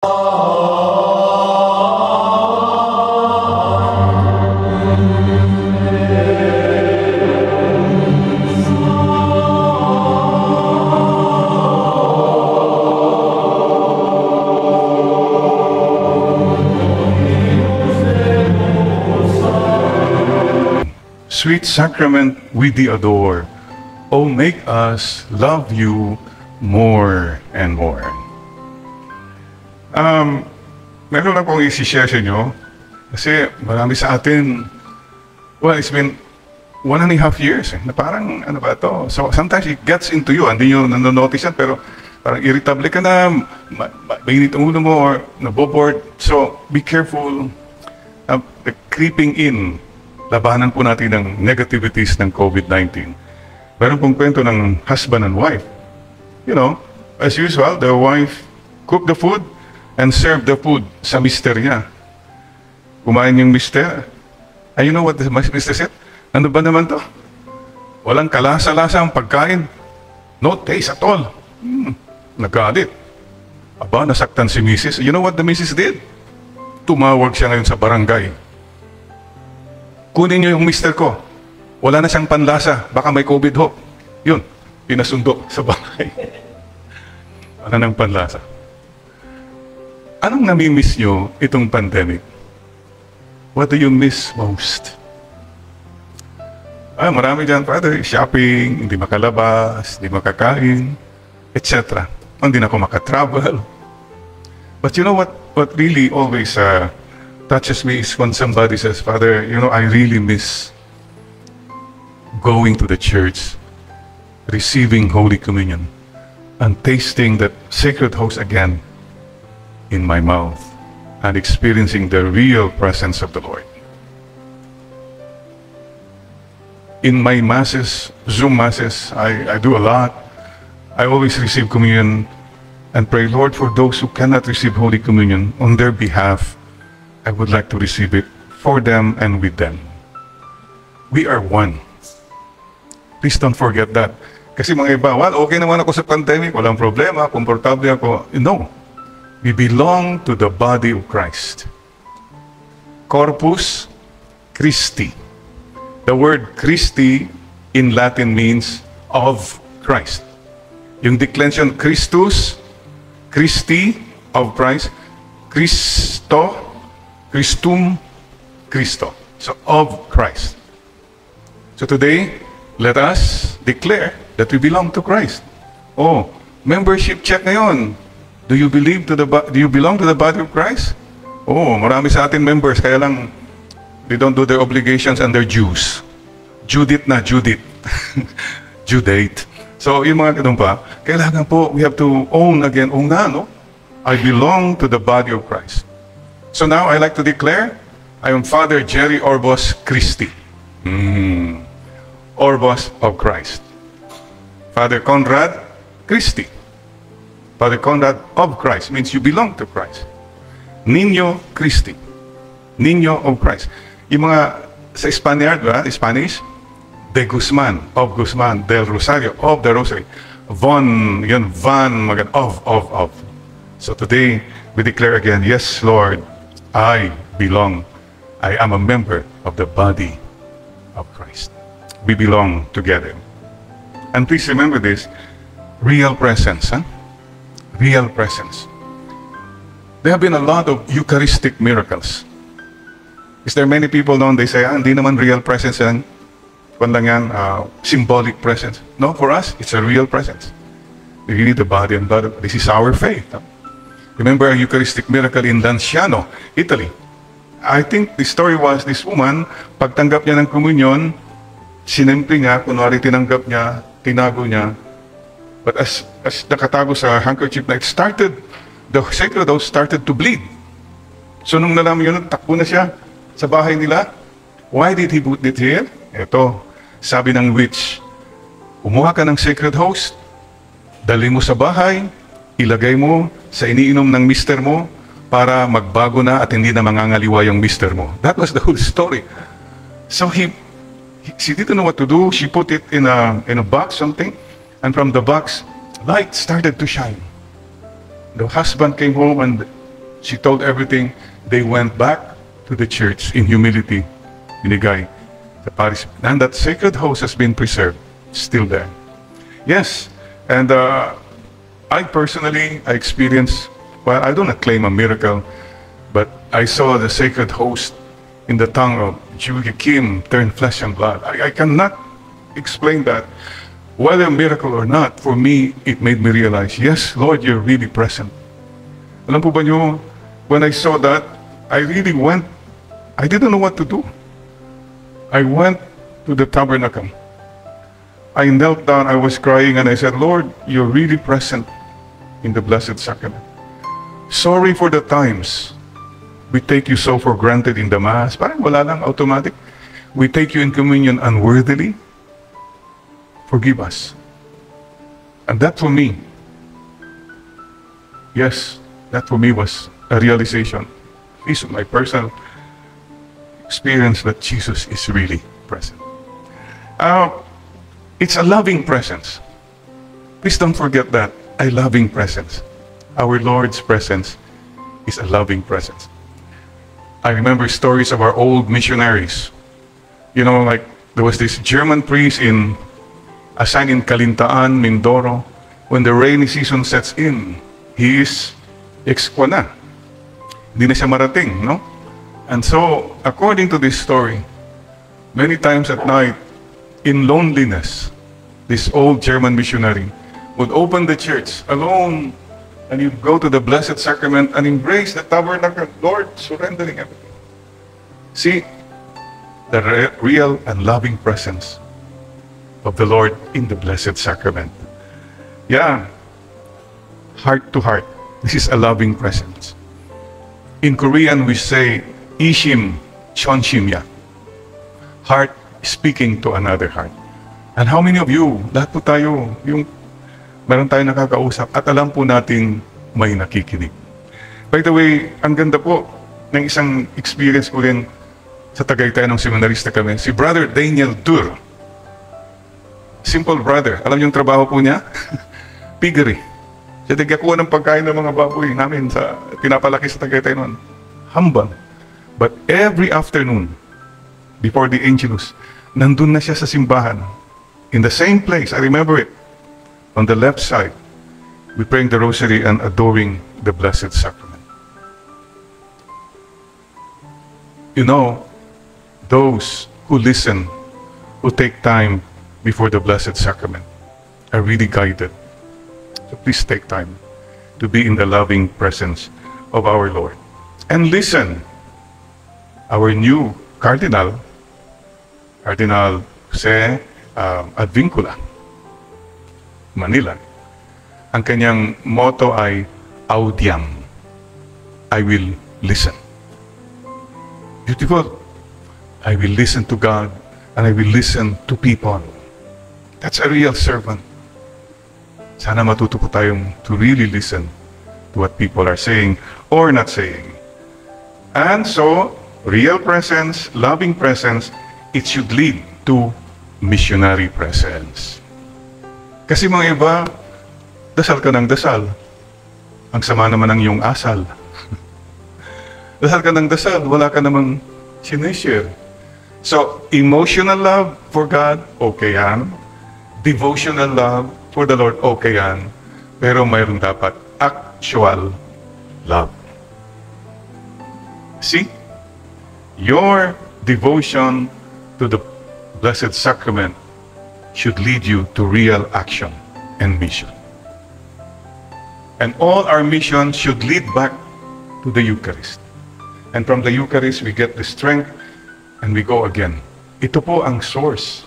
Sweet sacrament we thee adore. Oh, make us love you more and more. Meron lang pong isi-share sa inyo. Kasi marami sa atin, well, it's been 1.5 years na parang, ano ba to? So sometimes it gets into you, hindi nyo nanonotice yan, pero parang irritable ka na, mainit ang ulo mo, or naboboard. So be careful of the creeping in. Labanan po natin ang negativities ng COVID-19. Meron pong kwento ng husband and wife. You know, as usual, the wife cooked the food and served the food sa mister niya. Kumain yung mister. And you know what the mister said? Ano ba naman to? Walang kalasa-lasa ang pagkain. No taste at all. Nagalit. Aba, nasaktan si Mrs. You know what the Mrs. did? Tumawag siya ngayon sa barangay. Kunin niyo yung mister ko. Wala na siyang panlasa. Baka may COVID ho. Yun, pinasundo sa bahay. Wala nang panlasa. Anong nami-miss niyo itong pandemic? What do you miss most? Marami dyan, Father. Shopping, hindi makalabas, hindi makakain, etc. Hindi na ako makatravel. But you know what really always touches me is when somebody says, Father, you know, I really miss going to the church, receiving Holy Communion, and tasting that sacred host again in my mouth, and experiencing the real presence of the Lord. In my masses, Zoom masses, I do a lot. I always receive communion and pray, Lord, for those who cannot receive Holy Communion, on their behalf, I would like to receive it for them and with them. We are one. Please don't forget that. Kasi mga iba, well, okay naman ako sa pandemic, walang problema, komportable ako. No. We belong to the body of Christ. Corpus Christi. The word Christi in Latin means of Christ. Yung declension Christus, Christi, of Christ, Christo, Christum, Christo. So, of Christ. So today, let us declare that we belong to Christ. Oh, membership check ngayon. Do you belong to the body of Christ? Oh, marami sa atin members, kaya lang they don't do their obligations and their dues. Judith na, Judith. Judate. So, yung mga ganun pa, kailangan po, we have to own again, no? I belong to the body of Christ. So now, I like to declare, I am Father Jerry Orbos Christi. Orbos of Christ. Father Conrad Christi. Father Conrad of Christ means you belong to Christ. Niño Christi. Niño of Christ. Yung mga sa Spaniard, Spanish, de Guzman, of Guzman, del Rosario, of the Rosary. Von, yun, van, of. So today, we declare again, yes, Lord, I belong. I am a member of the body of Christ. We belong together. And please remember this, real presence, Real presence. There have been a lot of Eucharistic miracles. Is there many people known, they say, hindi naman real presence yan. Kung lang yan, symbolic presence. No, for us, it's a real presence. We need the body and blood. This is our faith. Remember a Eucharistic miracle in Lanciano, Italy. I think the story was this woman, pagtanggap niya ng komunyon, sinimple niya, kunwari tinanggap niya, tinago niya. But as nakatago sa handkerchief na, the sacred host started to bleed. So nung nalaman yun, takbo na siya sa bahay nila. Why did he put it here? Ito, sabi ng witch, kumuha ka ng sacred host, dali mo sa bahay, ilagay mo sa iniinom ng mister mo para magbago na at hindi na mangangaliwa yung mister mo. That was the whole story. So she didn't know what to do. She put it in a box, something, and from the box, light started to shine. The husband came home and She told everything. They went back to the church in humility. Binigay the participant. And that sacred host has been preserved. Still there. Yes. And I personally, I experienced, well, I don't claim a miracle, but I saw the sacred host in the tongue of Julia Kim turn flesh and blood. I cannot explain that. Whether a miracle or not, for me, it made me realize, yes, Lord, you're really present. Alam po ba nyo, when I saw that, I really went, I didn't know what to do. I went to the tabernacle. I knelt down, I was crying, and I said, Lord, you're really present in the Blessed Sacrament. Sorry for the times we take you so for granted in the Mass. Parang wala lang, automatic. We take you in communion unworthily. Forgive us. And that for me, yes, that for me was a realization, at least my personal experience, that Jesus is really present. It's a loving presence. Please don't forget that. A loving presence. Our Lord's presence is a loving presence. I remember stories of our old missionaries. You know, like there was this German priest assigned in Calintaan, Mindoro. When the rainy season sets in, he is ekskwa na. Hindi na siya marating, no? And so, according to this story, many times at night, in loneliness, this old German missionary would open the church alone, and you'd go to the Blessed Sacrament and embrace the tabernacle, Lord, surrendering everything. See, the real and loving presence of the Lord in the Blessed Sacrament. Yeah, heart to heart. This is a loving presence. In Korean, we say, Ishim Chonshimya. Heart speaking to another heart. And how many of you, lahat po tayo, yung meron tayo nakakausap at alam po natin may nakikinig. By the way, ang ganda po ng isang experience ko rin sa Tagaytay ng seminarista kami, si Brother Daniel Dur. Simple brother. Alam niyo yung trabaho po niya? Piggery. Siya nagkakuha ng pagkain ng mga baboy namin sa pinapalaki sa Tagaytay noon. Humble. But every afternoon, before the Angelus, nandun na siya sa simbahan. In the same place, I remember it. On the left side, we praying the rosary and adoring the Blessed Sacrament. You know, those who listen, who take time before the Blessed Sacrament, are really guided. So please take time to be in the loving presence of our Lord. And listen, our new Cardinal Jose Advincula, Manila, ang kanyang motto ay Audiam, I will listen. Beautiful. I will listen to God and I will listen to people. That's a real servant. Sana matuto po tayong to really listen to what people are saying or not saying. And so, real presence, loving presence, it should lead to missionary presence. Kasi mga iba, dasal ka ng dasal. Ang sama naman ng iyong asal. Dasal ka ng dasal, wala ka namang sinishare. So, emotional love for God, okay yan. Devotional love for the Lord, okay yan. Pero mayroon dapat actual love. See? Your devotion to the Blessed Sacrament should lead you to real action and mission. And all our missions should lead back to the Eucharist. And from the Eucharist, we get the strength and we go again. Ito po ang source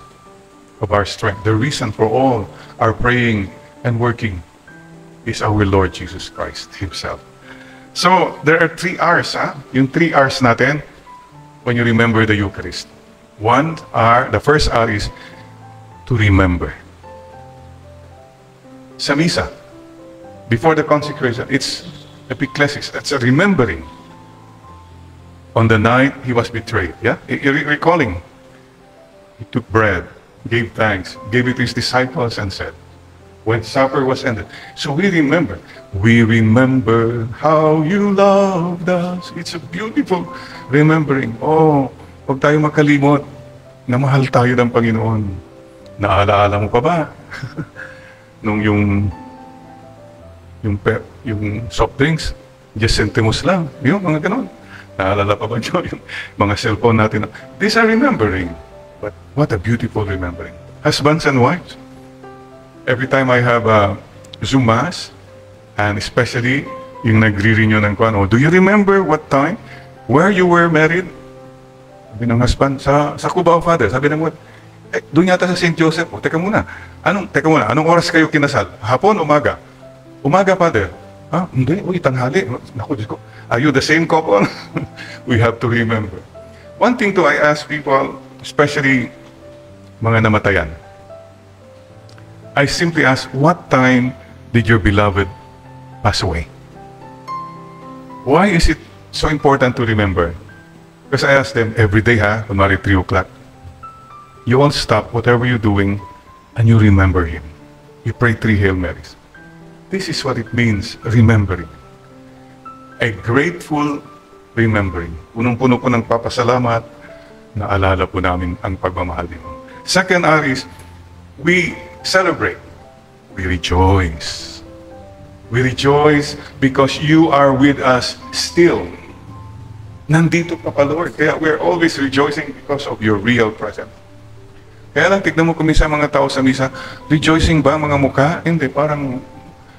of our strength. The reason for all our praying and working is our Lord Jesus Christ Himself. So, there are 3 R's, ha? Yung 3 R's natin when you remember the Eucharist. The first R is to remember. Sa Misa, before the consecration, it's epiclesis. That's a remembering. On the night He was betrayed, yeah? You're recalling. He took bread, gave thanks, gave it to His disciples and said, when supper was ended. So we remember. We remember how you loved us. It's a beautiful remembering. Oh, huwag tayo makalimot na mahal tayo ng Panginoon. Naalaala mo pa ba? Nung yung soft drinks, just centimos lang. Yung mga ganon. Naalala pa ba nyo yung mga cellphone natin? These are remembering. But what a beautiful remembering. Husbands and wives. Every time I have a Zoom Mass, and especially yung nagre-renew ng kwan, do you remember what time, where you were married? Sabi ng husband, sa Cubao, Father. Sabi ng wife, doon yata sa St. Joseph. Teka muna, anong oras kayo kinasal? Hapon, umaga? Umaga, Father. Hindi. Tanghali. Naku, Diyos ko. Are you the same couple? We have to remember. One thing I ask people, especially mga namatayan, I simply ask, what time did your beloved pass away? Why is it so important to remember? Because I ask them every day, kunwari 3 o'clock, you all stop whatever you're doing and you remember him. You pray 3 Hail Marys. This is what it means, remembering. A grateful remembering. Punong-puno po ng papasalamat, naalala po namin ang pagmamahal niyo. Second R is, we celebrate. We rejoice. We rejoice because you are with us still. Nandito ka pa, Lord. Kaya we're always rejoicing because of your real presence. Kaya lang, tignan mo kung minsan mga tao sa misa, rejoicing ba mga mukha? Hindi, parang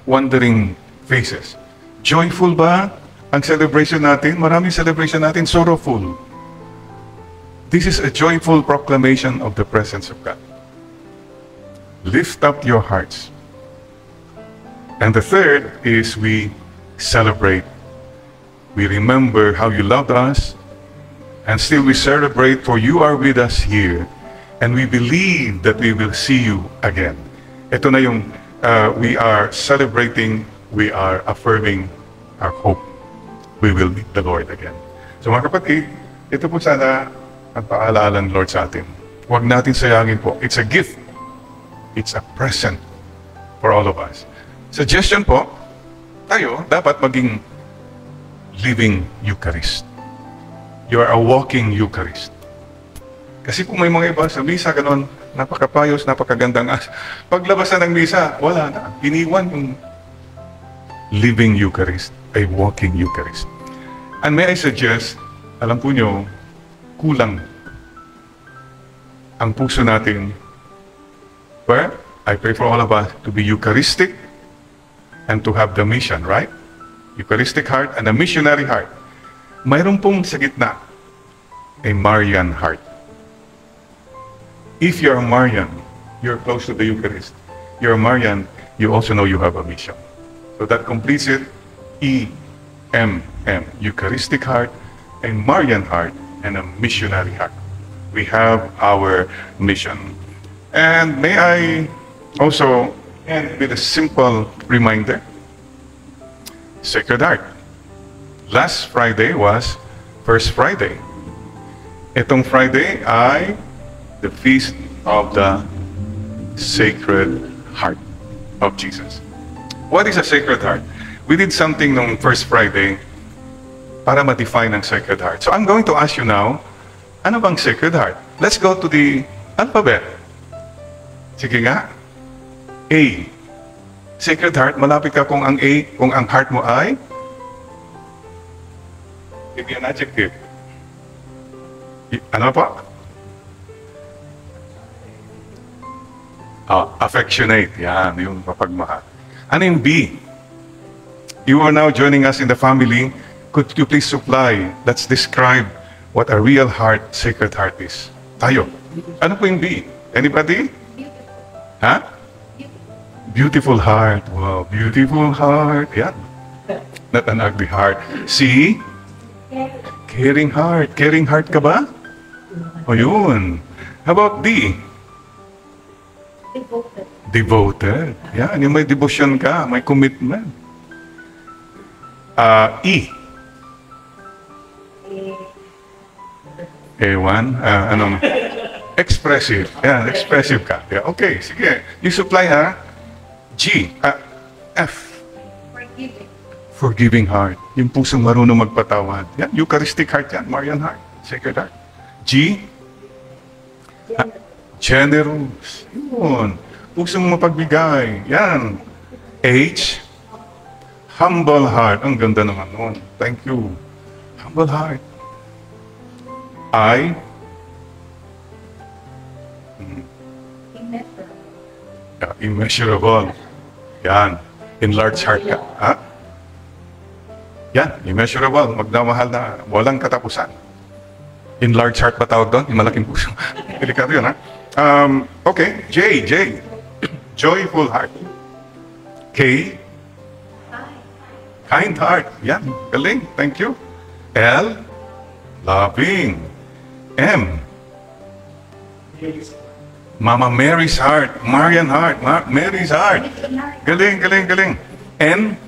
wondering faces. Joyful ba ang celebration natin? Maraming celebration natin, sorrowful. This is a joyful proclamation of the presence of God. Lift up your hearts. And the third is we celebrate. We remember how you loved us, and still we celebrate for you are with us here, and we believe that we will see you again. Ito na yung we are celebrating, we are affirming our hope. We will meet the Lord again. So mga kapatid, ito po sana ang paalala ng Lord sa atin. Huwag natin sayangin po. It's a gift. It's a present for all of us. Suggestion po, tayo dapat maging living Eucharist. You are a walking Eucharist. Kasi kung may mga iba sa misa, ganon, napakapayos, napakagandang paglabas na ng misa, wala na. Iniwan yung living Eucharist, a walking Eucharist. And may I suggest, alam po nyo, kulang ang puso natin. But I pray for all of us to be Eucharistic and to have the mission, right? Eucharistic heart and a missionary heart. Mayroon pong sa gitna, a Marian heart. If you're a Marian, you're close to the Eucharist. You're a Marian, you also know you have a mission. So that completes it. E-M-M, Eucharistic heart, a Marian heart, and a missionary heart. We have our mission. And may I also end with a simple reminder. Sacred Heart. Last Friday was First Friday. Itong Friday ay the Feast of the Sacred Heart of Jesus. What is a Sacred Heart? We did something nung First Friday para ma-define ang Sacred Heart. So I'm going to ask you now, ano bang Sacred Heart? Let's go to the alphabet. Sige nga. A. Sacred Heart, malapit ka kung ang A, kung ang heart mo ay give me an adjective. Ano pa? Affectionate. Yan, yung mapagmahal. Ano yung B? You are now joining us in the family. Could you please supply, let's describe what a real heart, Sacred Heart is. Tayo. Ano po yung B? Anybody? Ha? Beautiful heart. Wow, beautiful heart. Yan. Not an ugly heart. C? Caring heart. Caring heart ka ba? O yun. How about D? Devoted. Devoted. Yan, yung may devotion ka, may commitment. E? Ewan? Anong? Expressive. Yan, expressive ka. Yeah, okay, sige. You supply, ha? F. Forgiving. Forgiving heart. Yung pusong marunong magpatawad. Yan, Eucharistic heart yan. Marian heart. Sacred heart. G. Generous. Yun. Pusong mapagbigay. Yan. H. Humble heart. Ang ganda naman nun. Thank you. Humble heart. I. Immeasurable. Immeasurable. Yan. Enlarged heart ka. Ha? Yan. Immeasurable. Magdamahal na walang katapusan. Enlarged heart pa tawag doon? Yung malaking puso. Delikado yun, ha? Okay. J. Joyful heart. K. Kind heart. Yan. Galing. Thank you. L. Loving. M. Mama Mary's heart. Marian heart. Mary's heart. Galing, galing, galing. N.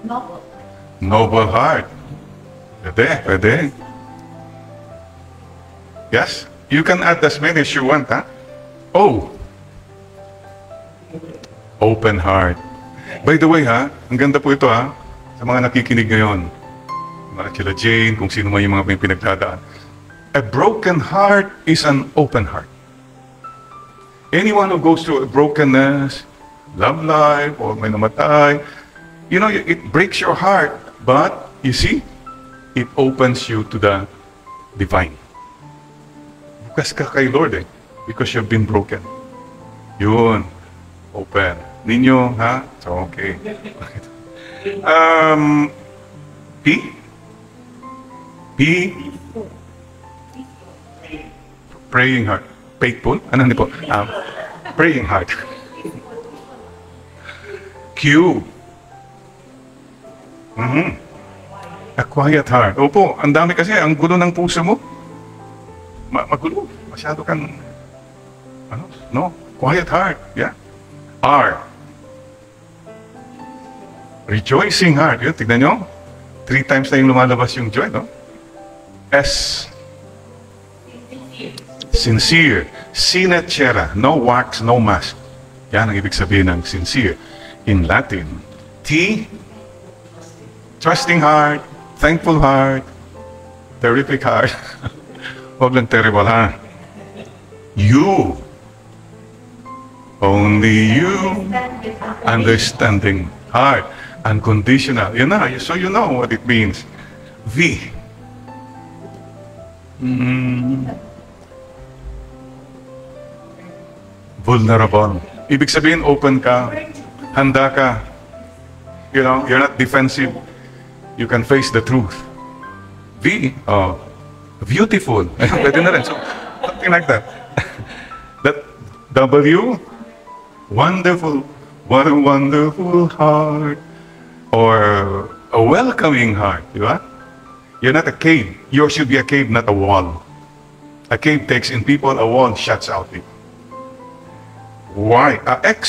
Noble. Noble heart. Pwede, pwede. Yes? You can add as many as you want, ha? O. Open heart. By the way, ha? Ang ganda po ito, ha? Sa mga nakikinig ngayon. Mga sila Jane, kung sino man yung mga pinagdadaan. A broken heart is an open heart. Anyone who goes through a brokenness, love life, or may namatay, you know, it breaks your heart. But, you see, it opens you to the divine. Bukas ka kay Lord eh. Because you've been broken. Yun. Open. Ninyo, ha? So, okay. P? P? Praying heart. Faithful? Ano po? Praying heart. Q. A quiet heart. Opo, ang dami kasi, ang gulo ng puso mo. Magulo. Masyado kang, ano? No? Quiet heart. Yeah. R. Rejoicing heart. Yun, tignan nyo. 3 times na yung lumalabas yung joy, no? S. Sincere. Sine cera. No wax, no mask. Yan ang ibig sabihin ng sincere in Latin. T. Trusting heart. Thankful heart. Terrific heart. Huwag lang terrible, ha? You. Only you. Understanding heart. Unconditional. Yun na. So you know what it means. V. Vulnerable. Ibig sabihin, open ka. Handa ka. You know, you're not defensive. You can face the truth. V. Beautiful. Pwede na rin. So, something like that. That W. Wonderful. What a wonderful heart. Or a welcoming heart. Di ba? You're not a cave. Yours should be a cave, not a wall. A cave takes in people, a wall shuts out people. Y. X.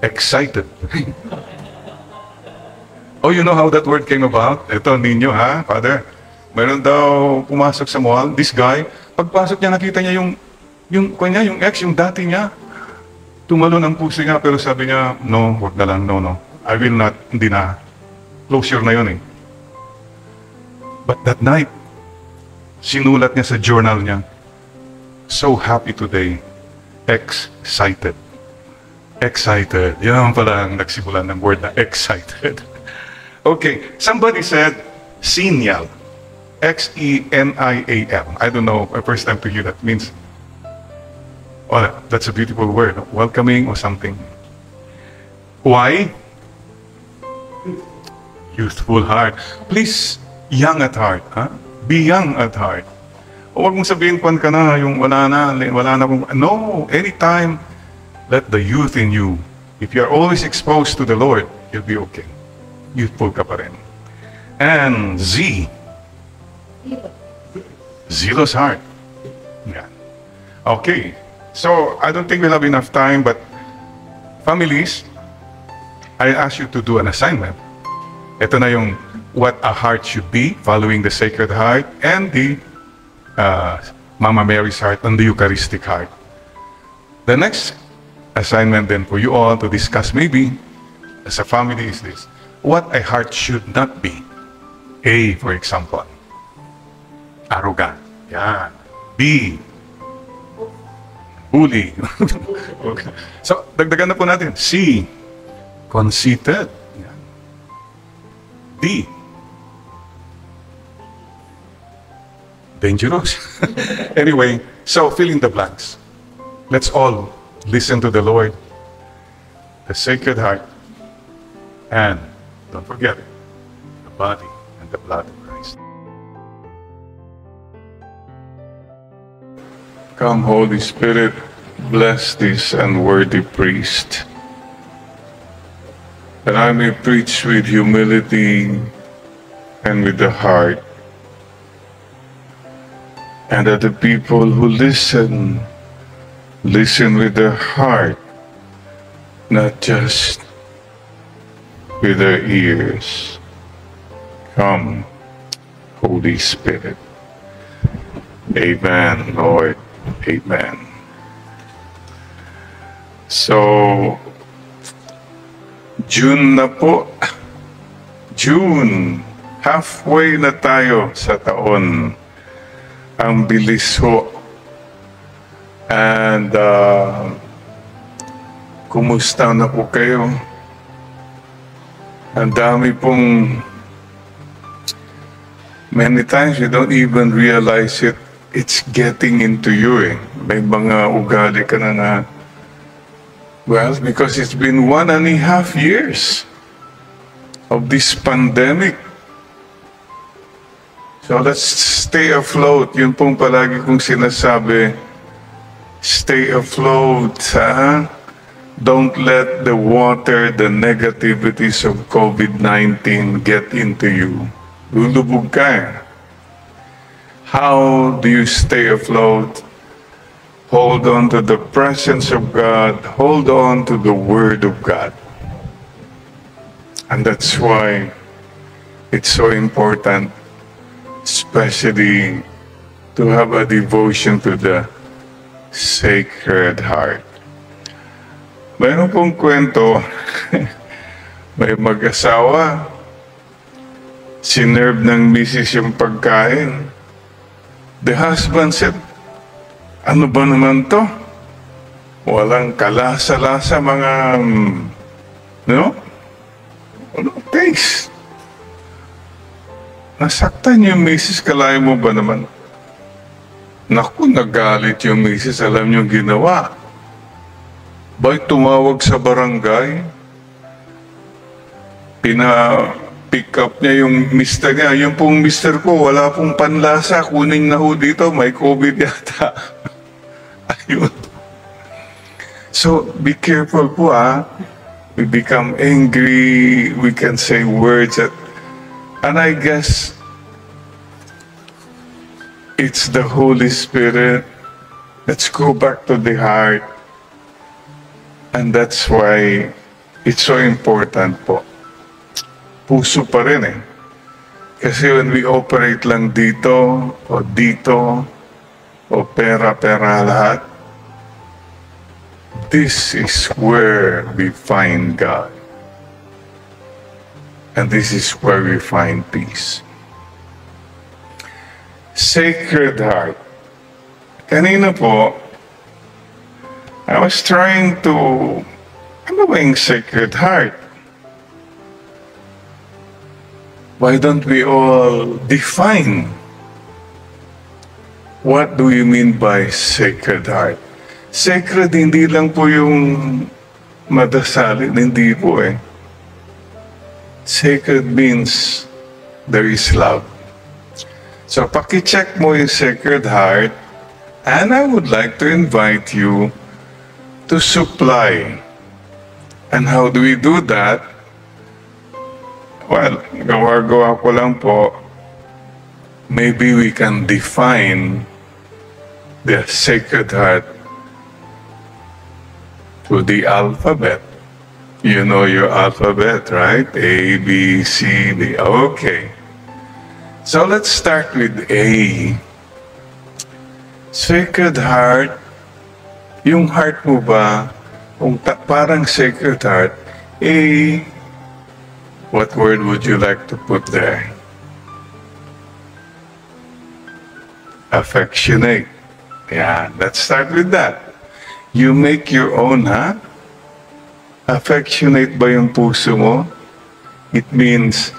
Excited. Oh, you know how that word came about? Ito, ninyo, ha, Father? Meron daw pumasok sa mall, this guy, pagpasok niya, nakita niya yung ex, yung dati niya. Tumalon ang puso niya, pero sabi niya, no, wag na lang, no. I will not, hindi na. Closure na yun eh. But that night, sinulat niya sa journal niya, so happy today. Excited. Excited. Yan naman pala ang nagsimulan ng word na excited. Okay, somebody said xenial. Xenial. I don't know, my first time to hear that means, oh, that's a beautiful word. Welcoming or something. Why? Youthful heart. Please, young at heart. Huh? Be young at heart. O huwag mong sabihin, kwan ka na, yung wala na kung, no, anytime, let the youth in you, if you're always exposed to the Lord, you'll be okay. Youthful ka pa rin. And Z. Zealous heart. Yeah. Okay. So, I don't think we'll have enough time, but families, I ask you to do an assignment. Ito na yung what a heart should be, following the Sacred Heart and the Mama Mary's heart and the Eucharistic heart. The next assignment then for you all to discuss maybe as a family is this. What a heart should not be. A, for example, arrogant. Yan. B, bully. Okay. So, dagdagan na po natin. C, conceited. Yan. D, dangerous. Anyway, so fill in the blanks. Let's all listen to the Lord, the Sacred Heart, and don't forget the body and the blood of Christ. Come, Holy Spirit, bless this unworthy priest, that I may preach with humility and with the heart, and that the people who listen with their heart, not just with their ears. Come, Holy Spirit. Amen, Lord. Amen. So, June na po. June. Halfway na tayo sa taon. Ang bilis ho. And, kumusta na po kayo? Ang dami pong, many times you don't even realize it. It's getting into you eh. May mga ugali ka na well, because it's been 1.5 years of this pandemic. So let's stay afloat. Yun pong palagi kong sinasabi. Stay afloat, ha? Don't let the water, the negativities of COVID-19 get into you. Lulubog ka eh. How do you stay afloat? Hold on to the presence of God. Hold on to the Word of God. And that's why it's so important, especially to have a devotion to the Sacred Heart. Mayroon pong kwento, may mag-asawa, sinerve ng misis yung pagkain. The husband said, ano ba naman to? Walang kalasa-lasa mga, taste. Nasaktan yung misis, kalahin mo ba naman? Naku, nagalit yung misis, alam niyo ginawa. Ba'y tumawag sa barangay? Pina-pick up niya yung mister niya. Yung pong mister ko, wala pong panlasa. Kuning na ho dito, may COVID yata. Ayun. So, be careful po We become angry. We can say words that... And I guess it's the Holy Spirit. Let's go back to the heart. And that's why it's so important po. Puso pa rin eh. Kasi when we operate lang dito, o pera lahat, this is where we find God. And this is where we find peace. Sacred Heart. Kanina po, I was trying to, ano ba yung Sacred Heart? Why don't we all define what do we mean by Sacred Heart? Sacred, hindi lang po yung madasalin, hindi po eh. Sacred means there is love. So, paki-check mo yung Sacred Heart, and I would like to invite you to supply. And how do we do that? Well, gawa-gawa ko lang po. Maybe we can define the Sacred Heart to the alphabet. You know your alphabet, right? A, B, C, D. Okay. So let's start with A. Sacred Heart Yung heart mo ba, kung parang Sacred Heart, what word would you like to put there? Affectionate. Yeah, let's start with that. You make your own, ha? Affectionate ba yung puso mo? It means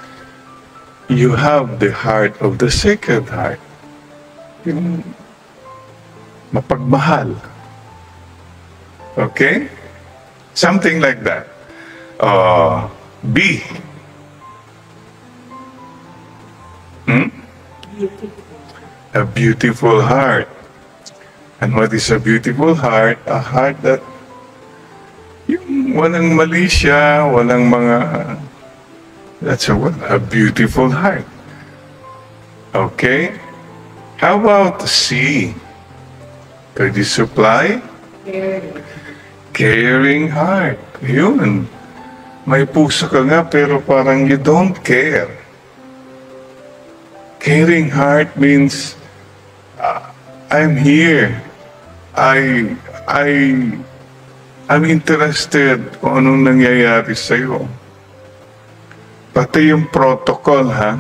you have the heart of the Sacred Heart. Yung mapagmahal. Okay? Something like that. B. A beautiful heart. And what is a beautiful heart? A heart that yung walang mali siya, walang mga... That's a beautiful heart. Okay? How about C? Could you supply? Caring heart. Yun. May puso ka nga pero parang you don't care. Caring heart means I'm here. I'm interested kung anong nangyayari sa'yo. Pati yung protocol, ha?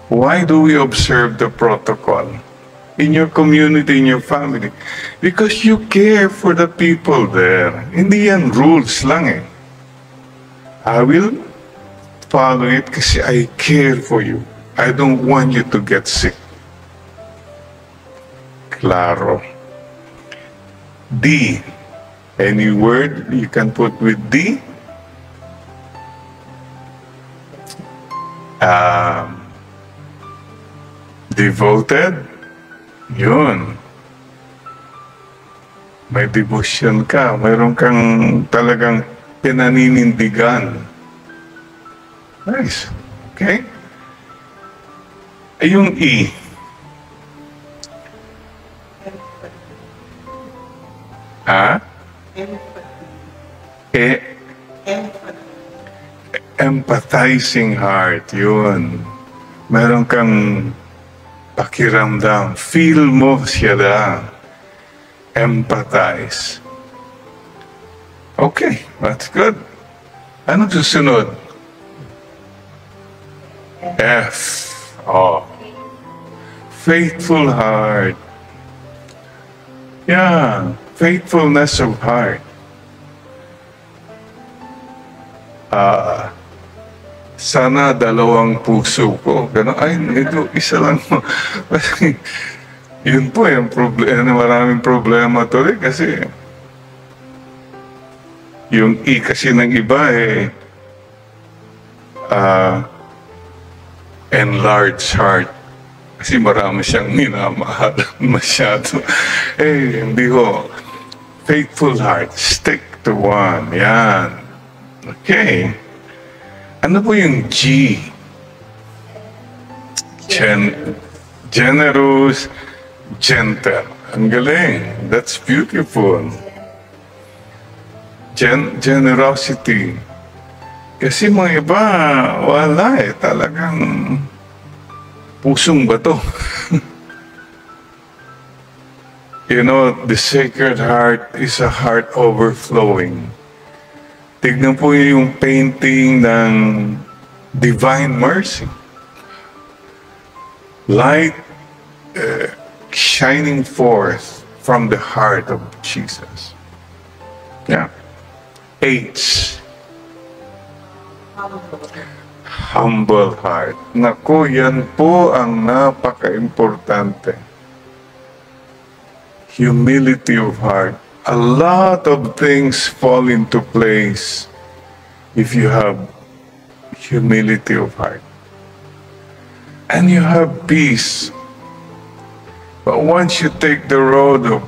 Why do we observe the protocol? In your community, in your family. Because you care for the people there. Hindi yan rules lang eh. I will follow it kasi I care for you. I don't want you to get sick. Claro. D. Any word you can put with D? Devoted? Yun. May devotion ka. Mayroon kang talagang pinaninindigan. Nice. Okay? Yung E. Ha? Empathizing heart. Yun. Meron kang pakiramdam. Feel mo siya lang. Empathize. Okay, that's good. Ano susunod? F. Oh. Faithful heart. Yeah, faithfulness of heart. Sana dalawang puso ko. Ganun, ay, ito, isa lang. Kasi, yun po, yung problema, maraming problema to rin kasi yung E kasi ng iba enlarged heart. Kasi marami siyang minamahal masyado. Hindi ho. Faithful heart. Stick to one. Yan. Okay. Ano po yung G? Generous, gentle. Ang galing. That's beautiful. Generosity. Kasi mga iba, wala talagang pusong bato. You know, the Sacred Heart is a heart overflowing. Tignan po yung painting ng Divine Mercy. Light shining forth from the heart of Jesus. Yeah. H. Humble heart. Naku, yan po ang napaka-importante. Humility of heart. A lot of things fall into place if you have humility of heart. And you have peace. But once you take the road of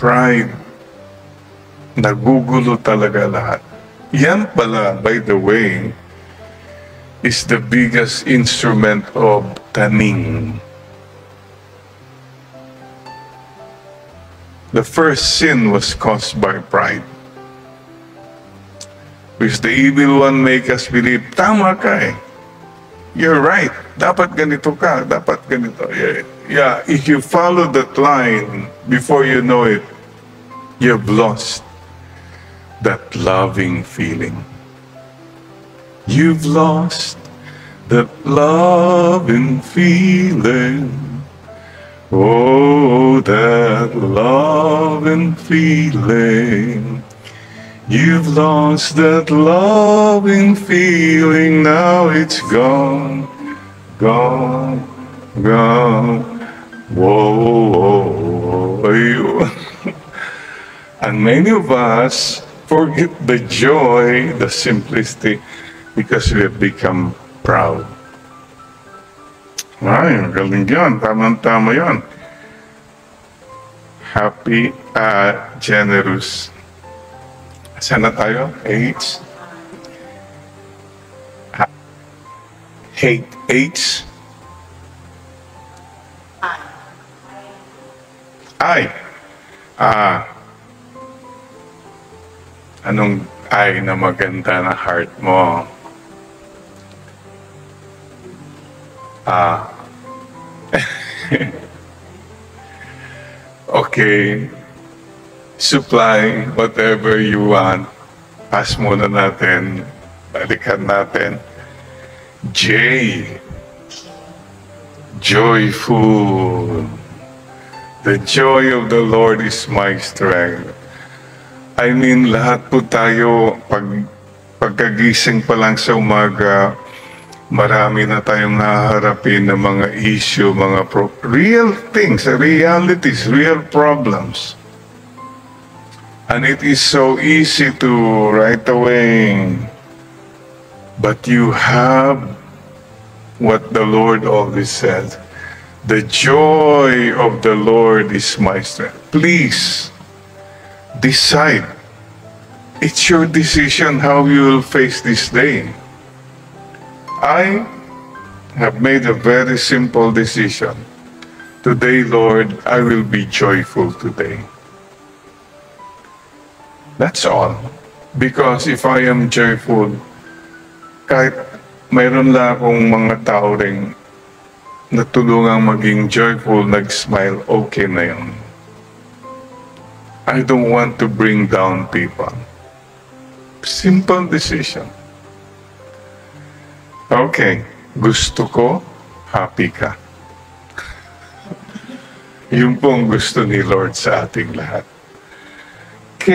pride, nagugulo talaga lahat. Yan pala, by the way, is the biggest instrument of taning. The first sin was caused by pride. Which the evil one make us believe, tama ka eh. You're right. Dapat ganito ka. Dapat ganito. Yeah, if you follow that line, before you know it, You've lost that loving feeling. You've lost that loving feeling. Oh, that loving feeling. You've lost that loving feeling. Now it's gone, gone, gone. Whoa, whoa, whoa. Ayun. And many of us forget the joy, the simplicity, because we have become proud. Ay, galing yun. Tama-tama yun. Happy, generous. Saan na tayo? H. Hate. H. I. Anong I na maganda na heart mo? Okay. Supply whatever you want. Pass muna natin. Balikan natin. J. Joyful. The joy of the Lord is my strength. I mean, lahat po tayo, pagkagising pa lang sa umaga, marami na tayong naharapin na mga issue, mga real things, realities, real problems. And it is so easy to right away. But you have what the Lord always says. The joy of the Lord is my strength. Please, decide. It's your decision how you will face this day. I have made a very simple decision. Today, Lord, I will be joyful today. That's all. Because if I am joyful, kahit mayroon lang akong mga tao rin na tulungang maging joyful, nag-smile, okay na yun. I don't want to bring down people. Simple decision. Okay, gusto ko, happy ka. Yun po ang gusto ni Lord sa ating lahat. K.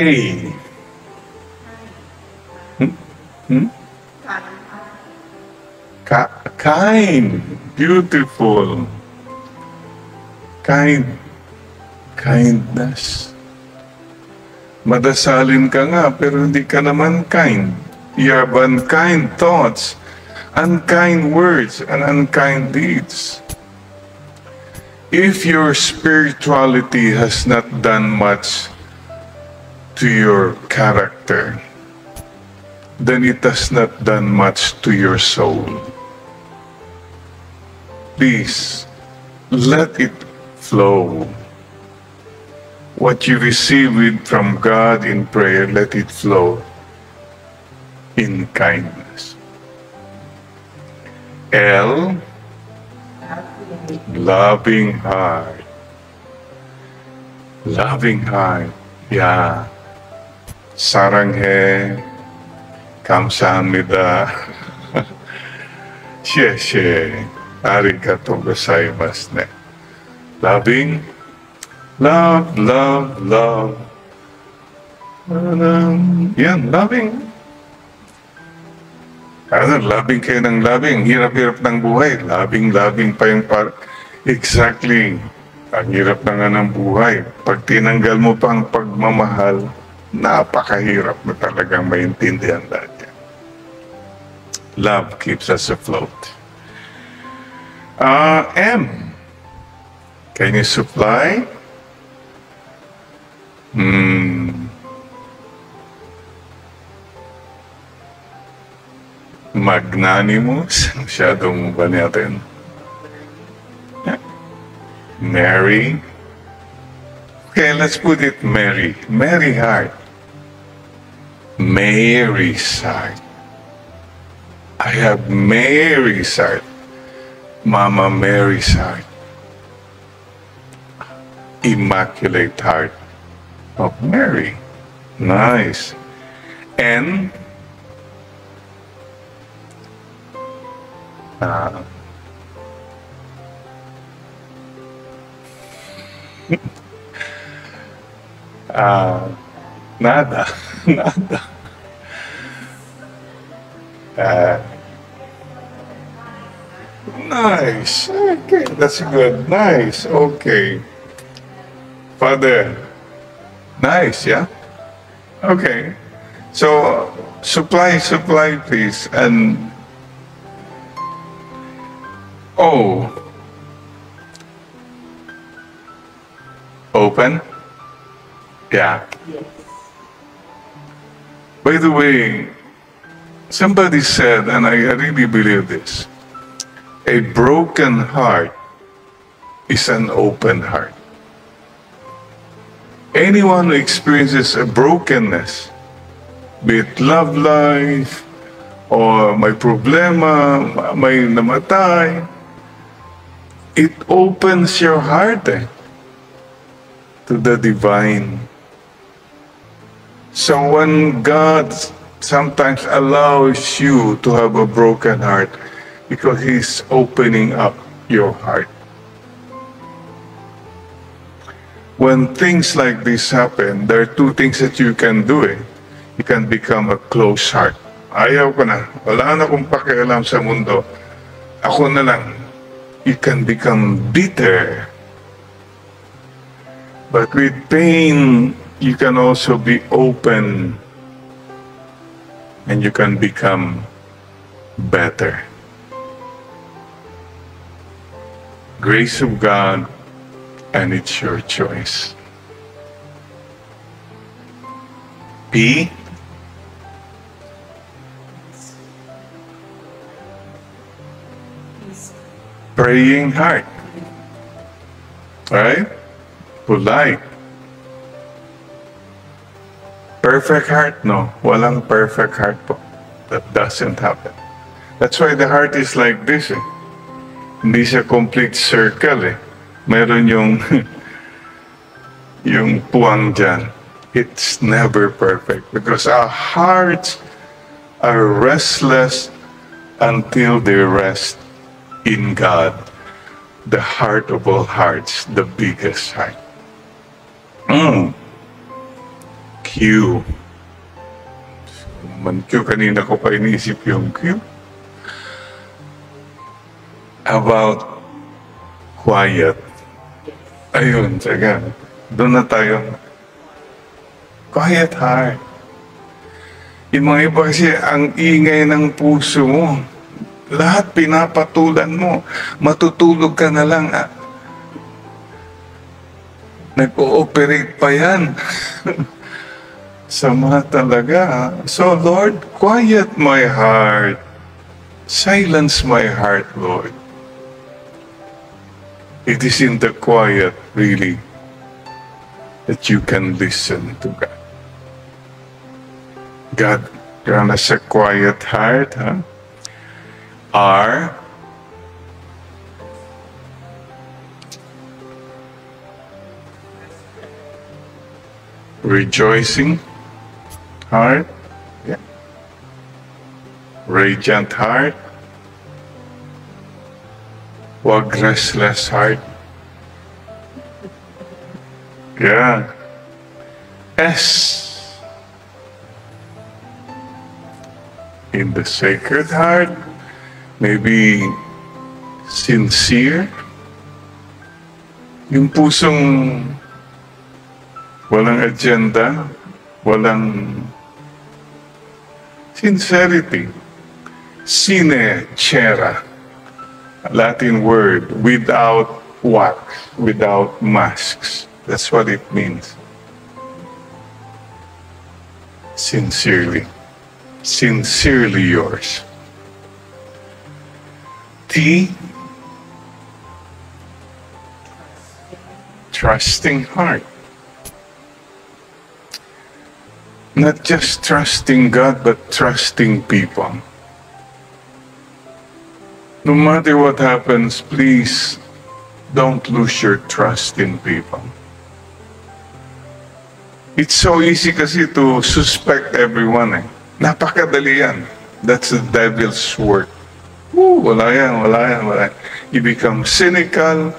Kind. Beautiful. Kindness. Madasalin ka nga, pero hindi ka naman kind. You have unkind thoughts, unkind words, and unkind deeds. If your spirituality has not done much to your character, then it has not done much to your soul. Please, let it flow. What you receive from God in prayer, let it flow in kindness. L, loving heart. Loving heart. Yeah. 사랑해. 감사합니다. 谢谢. Arigatou gozaimasu ne. Loving. Love, love, love. Yan, loving. Loving kayo ng loving. Hirap-hirap ng buhay. Loving pa yung exactly. Ang hirap na nga ng buhay. Pag tinanggal mo pa ang pagmamahal, napakahirap na talagang maintindihan natin. Love keeps us afloat. M. Can you supply? Magnanimous. Masyadong ba natin? Mary. Okay, let's put it Mary. Mary heart. Mary's heart. I have Mary's heart. Mama Mary's heart. Immaculate heart. of Mary. Nice. And nada. Nada. Nice. Okay, that's good. Nice. Okay. Father. Nice, yeah? Okay. So, supply, please. And, oh. Open? Yeah. By the way, somebody said, and I really believe this, a broken heart is an open heart. Anyone who experiences a brokenness, be it love life, or may problema, may namatay, it opens your heart to the divine. So when God sometimes allows you to have a broken heart, because He's opening up your heart. When things like this happen, there are two things that you can do. You can become a close heart. Ayaw ko na. Wala na akong pakialam sa mundo. Ako na lang. You can become bitter. But with pain, you can also be open. And you can become better. Grace of God, and it's your choice. P. Praying heart. Right? Polite. Perfect heart? No. Walang perfect heart po. That doesn't happen. That's why the heart is like this. Hindi siya complete circle. Meron yung yung puwang dyan. It's never perfect because our hearts are restless until they rest in God, the heart of all hearts, the biggest heart. Q. Q, kanina ko pa inisip yung Q. About quiet. Ayun, sige. Doon na tayo. Quiet heart. Yung mga iba kasi, ang ingay ng puso mo. Lahat pinapatulan mo. Matutulog ka na lang. Nag-ooperate pa yan. Sama talaga. So, Lord, quiet my heart. Silence my heart, Lord. It is in the quiet, really, that you can listen to God. God, grant us a quiet heart, huh? R. Rejoicing heart. Yeah. Radiant heart. Wag restless heart. Yeah. S. In the sacred heart, maybe sincere. Yung pusong walang agenda, walang sincerity. Sinecera. Latin word, without wax, without masks. That's what it means. Sincerely. Sincerely yours. T. Trusting heart. Not just trusting God, but trusting people. No matter what happens, please don't lose your trust in people. It's so easy kasi to suspect everyone eh. Napakadali yan. That's the devil's work. Wala yan, wala yan, wala yan. You become cynical,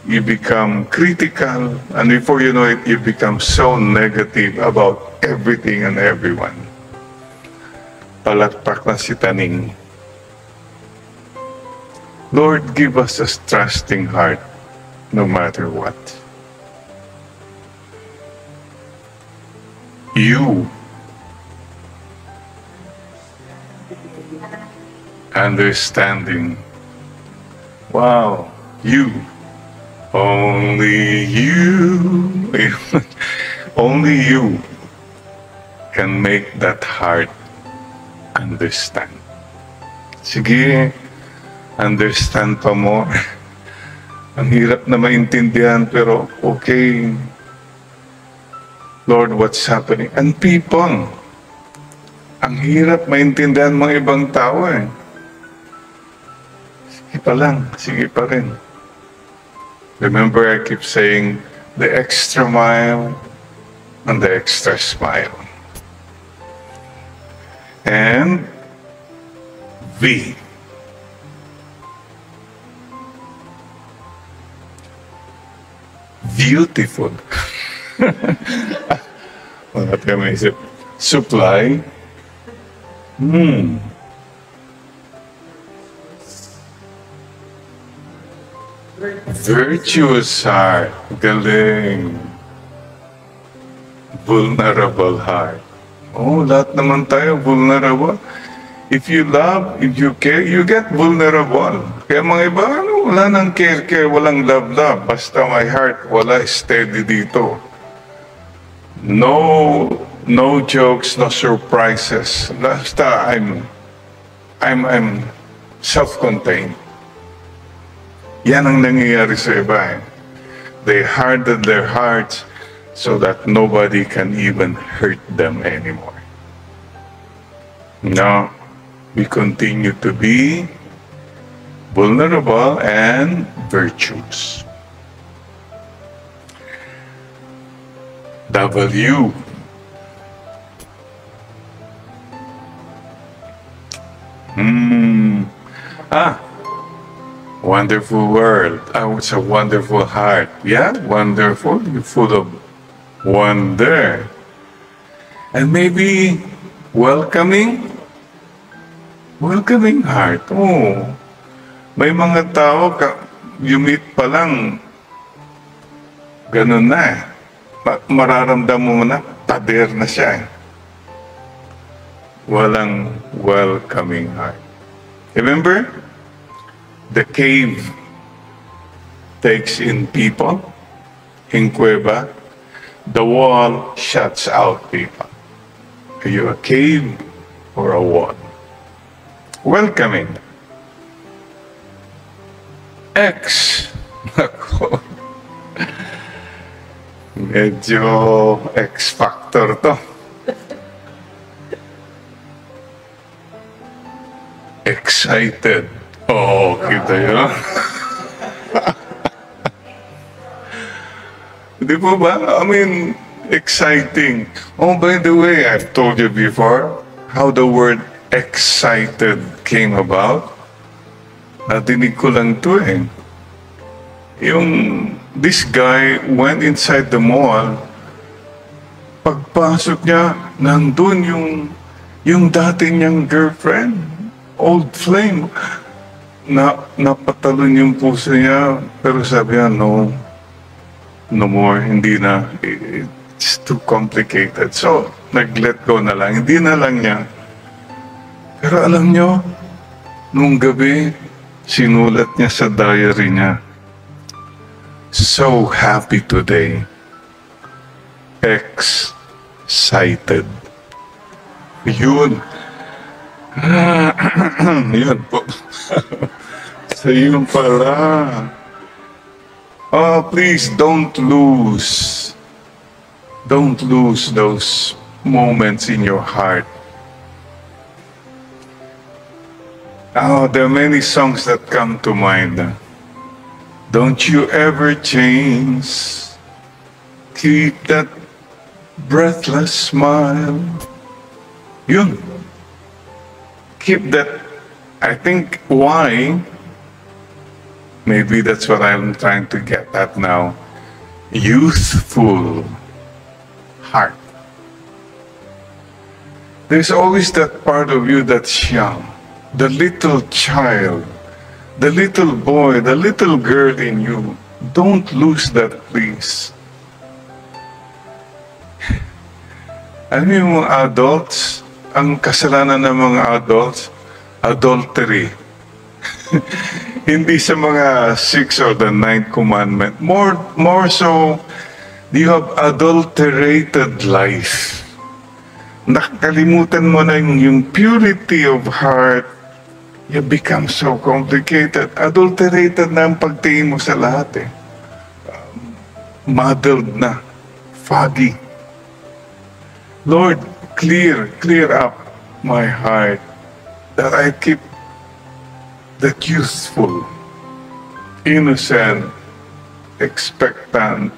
you become critical, and before you know it, you become so negative about everything and everyone. Palakpak na si Taning. Lord, give us a trusting heart no matter what. You understanding. Wow, you. Only you. Only you can make that heart understand. Sige, understand pa more. Ang hirap na maintindihan pero okay. Lord, what's happening? And people, ang hirap maintindihan mga ibang tao eh. Sige pa lang, sige pa rin. Remember, I keep saying, the extra mile and the extra smile. And V. Beautiful. Wala tayo maisip. Supply. Virtuous heart. Galing. Vulnerable heart. Oh, lahat naman tayo vulnerable. If you love, if you care, you get vulnerable. Kaya mga iba, wala nang care, walang love. Basta my heart, wala steady dito. No jokes, no surprises. Basta I'm self-contained. Yan ang nangyayari sa iba eh. They hardened their hearts so that nobody can even hurt them anymore. No, we continue to be vulnerable and virtuous. W. Wonderful world. Oh, it's a wonderful heart. Yeah, wonderful. You're full of wonder. And maybe welcoming. Welcoming heart. Oh, may mga tao, you meet pa lang, ganun na. Mararamdaman mo na, pader na siya. Walang welcoming heart. Remember? The cave takes in people. In Cueva, the wall shuts out people. Are you a cave or a wall? Welcoming. X. Nako. Medyo X-factor to. Excited. Oh, kita yun. Di po ba? I mean, exciting. Oh, by the way, I've told you before how the word excited came about. Nadinig ko lang to eh. This guy went inside the mall. Pagpasok niya, nandun yung dati niyang girlfriend, old flame. Napatalon yung puso niya, pero sabi niya, no more, hindi na. It's too complicated. So, nag-let go na lang. Hindi na lang niya. Pero alam niyo, nung gabi, sinulat niya sa diary niya, so happy today. Excited. Yun. Yun po. So yun pala. Oh, please don't lose those moments in your heart. Oh, there are many songs that come to mind. Don't you ever change. Keep that breathless smile. Yun. Keep that. I think why, maybe that's what I'm trying to get at now. Youthful heart. There's always that part of you that's young. The little child, the little boy, the little girl in you. Don't lose that, please. Alam mo yung mga adults, ang kasalanan ng mga adults, adultery. Hindi sa mga 6 or the 9th commandment. More so, you have adulterated life. Nakalimutan mo na yung purity of heart. You become so complicated. Adulterated na ang pagtingin mo sa lahat eh. Muddled na. Foggy. Lord, clear up my heart that I keep that youthful, innocent, expectant,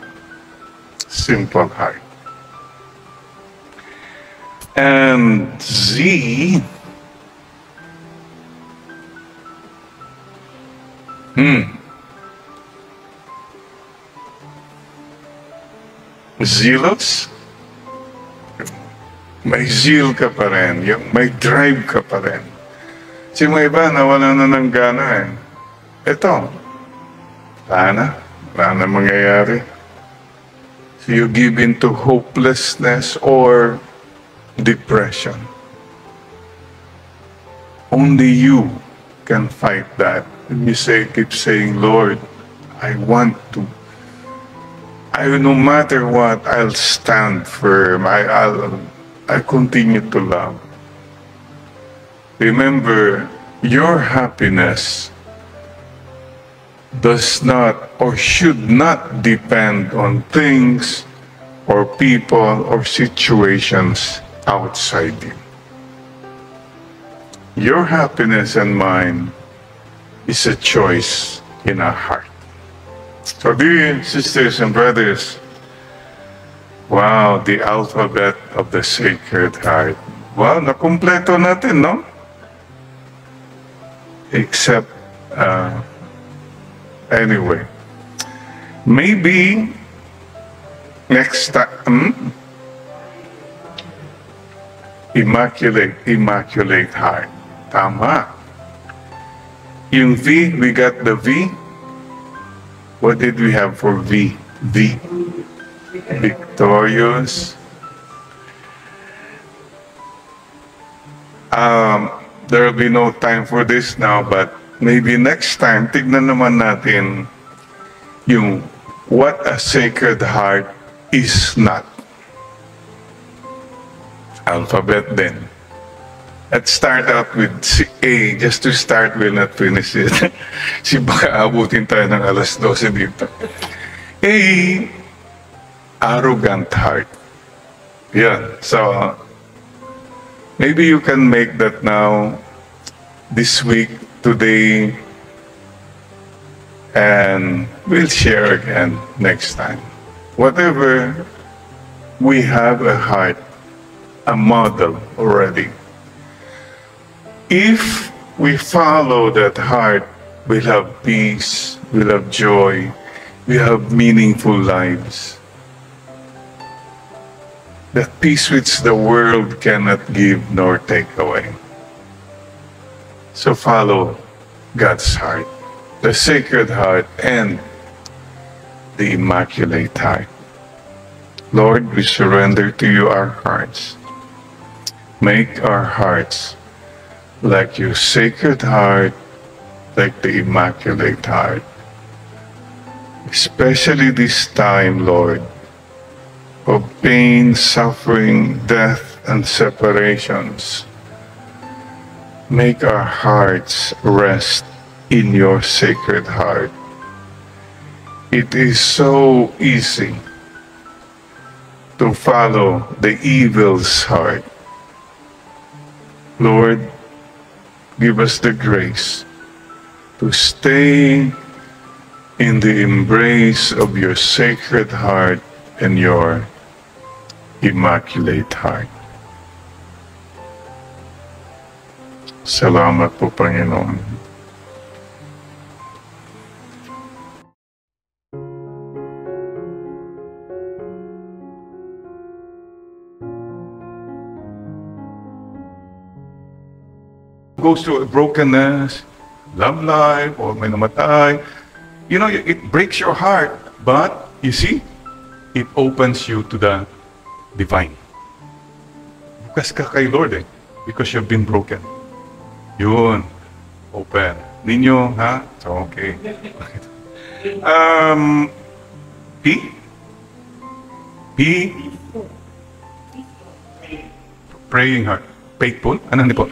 simple heart. And Z, zealous? May zeal ka pa rin, may drive ka pa rin. Kasi mga iba, nawala na ng gana eh. Ito, wala na mangyayari. So you give into hopelessness or depression. Only you can fight that. And you keep saying, Lord, I want to. No matter what, I'll stand firm. I continue to love. Remember, your happiness does not or should not depend on things or people or situations outside you. Your happiness and mine is a choice in our heart. So dear sisters and brothers, wow, the alphabet of the Sacred Heart. Wow, nakumpleto natin, no? Except, anyway. Maybe, next time, Immaculate Heart. Tama. Yung V, we got the V. What did we have for V? V. Victorious. There will be no time for this now, but maybe next time, tignan naman natin yung what a Sacred Heart is not. Alphabet then. Let's start out with A, just to start, we'll not finish it. Baka abutin tayo ng alas 12 dito. A, arrogant heart. Yeah, so maybe you can make that now, this week, today, and we'll share again next time. Whatever, we have a heart, a model already. If we follow that heart, we'll have peace, we'll have joy, we'll have meaningful lives. That peace which the world cannot give nor take away. So follow God's heart, the Sacred Heart and the Immaculate Heart. Lord, we surrender to you our hearts. Make our hearts like your Sacred Heart, like the Immaculate Heart. Especially this time, Lord, of pain, suffering, death, and separations. Make our hearts rest in your Sacred Heart. It is so easy to follow the evil's heart. Lord, give us the grace to stay in the embrace of your Sacred Heart and your Immaculate Heart. Salamat po, Panginoon. Goes through brokenness, love life, or may namatay. You know, it breaks your heart. But, you see, it opens you to the divine. Bukas ka kay Lord because you've been broken. Yun. Open. Ninyo, ha? So, okay. P? P? Praying heart. Faithful? Ano hindi po?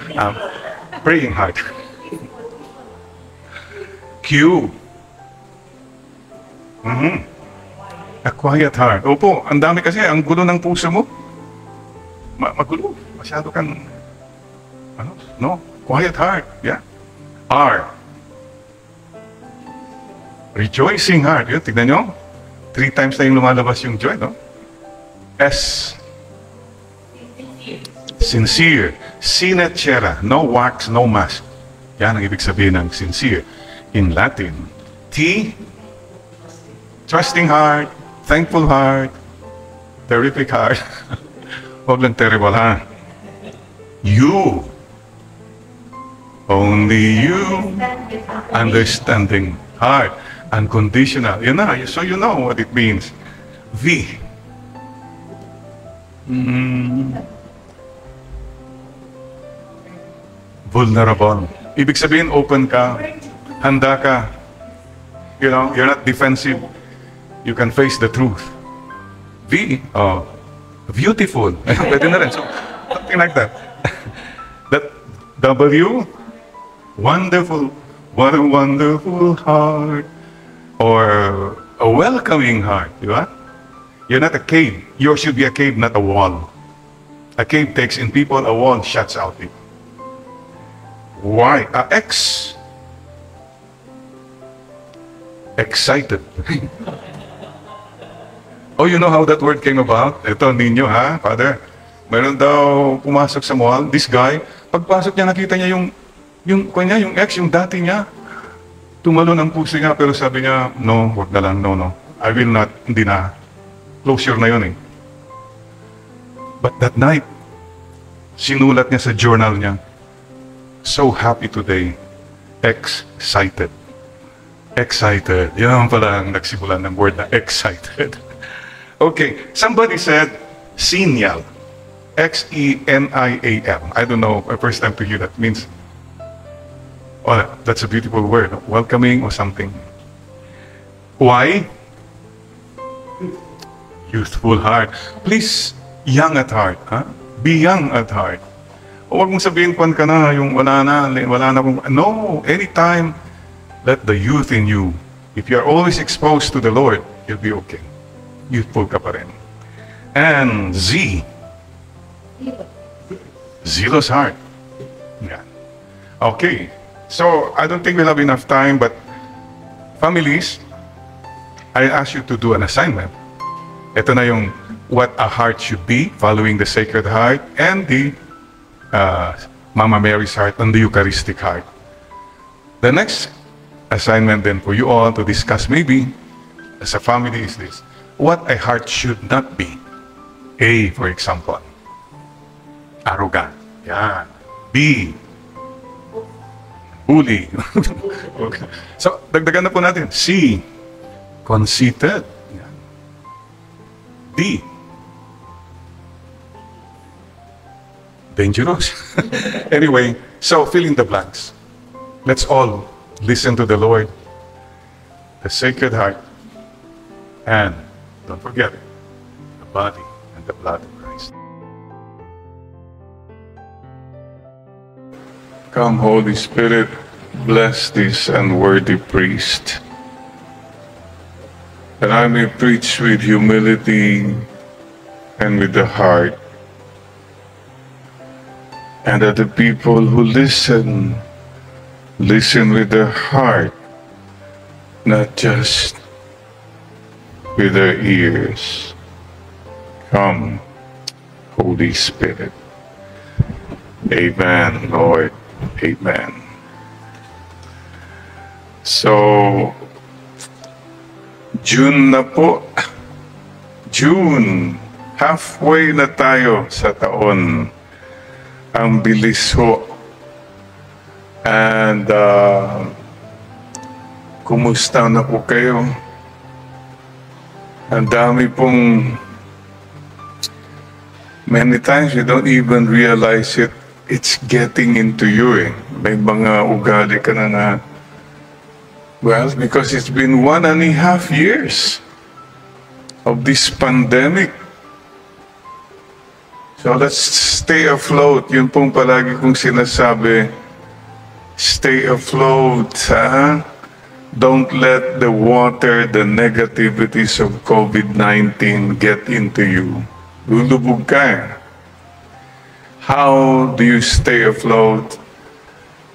Praying heart. Q. A quiet heart. Opo, ang dami kasi, ang gulo ng puso mo. Magulo. Masyado kang, no? Quiet heart. Yeah. R. Rejoicing heart. Yun, tignan nyo. 3 times na yung lumalabas yung joy, no? S. Sincere. Sine cera. No wax, no mask. Yan ang ibig sabihin ng sincere in Latin. T. Trusting heart. Thankful heart. Terrific heart. Huwag lang terrible, ha? You. Only you. Understanding heart. Unconditional. Yan na. So you know what it means. V. Vulnerable. Ibig sabihin, open ka. Handa ka. You know, you're not defensive. You can face the truth. V. Beautiful. Pwede na rin. So, something like that. That W. Wonderful. What a wonderful heart. Or a welcoming heart. Di ba? You're not a cave. Yours should be a cave, not a wall. A cave takes in people, a wall shuts out people. Y. X. Excited. Oh, you know how that word came about? Ito, ninyo, ha, Father? Meron daw pumasok sa mall, this guy, pagpasok niya, nakita niya yung ex, yung dati niya. Tumalon ang puso niya, pero sabi niya, no, wag na lang, no. I will not, hindi na. Closure na yun, eh. But that night, sinulat niya sa journal niya, so happy today, excited. Excited. Yan pala ang nagsimulan ng word na excited. Okay, somebody said, Xenial. Xenial. I don't know, first time to hear that. Means, oh, that's a beautiful word. Welcoming or something. Why? Youthful heart. Please, young at heart. Huh? Be young at heart. Huwag mong sabihin, kwan ka na, yung wala na kung... No, anytime, let the youth in you. If you're always exposed to the Lord, you'll be okay. Youthful ka pa rin. And Z. Zealous heart. Yeah. Okay. So, I don't think we'll have enough time, but families, I ask you to do an assignment. Ito na yung what a heart should be, following the Sacred Heart and the Mama Mary's heart and the Eucharistic heart. The next assignment then for you all to discuss maybe as a family is this. What a heart should not be. A, for example, arrogant. Yan. B, bully. Okay. So, dagdagan na po natin. C, conceited. Yan. D, dangerous. Anyway, so fill in the blanks. Let's all listen to the Lord, the Sacred Heart, and don't forget the body and the blood of Christ. Come, Holy Spirit, bless this unworthy priest, that I may preach with humility and with the heart, and that the people who listen with their heart, not just with their ears. Come, Holy Spirit. Amen, Lord. Amen. So, June na po. June. Halfway na tayo sa taon. Ang bilis ho. And, kumusta na po kayo? Ang dami pong, many times you don't even realize it. It's getting into you eh. May mga ugali ka na well, because it's been 1.5 years of this pandemic. So let's stay afloat. Yun pong palagi kong sinasabi. Stay afloat, ha? Don't let the water, the negativities of COVID-19 get into you. Lulubog ka eh. How do you stay afloat?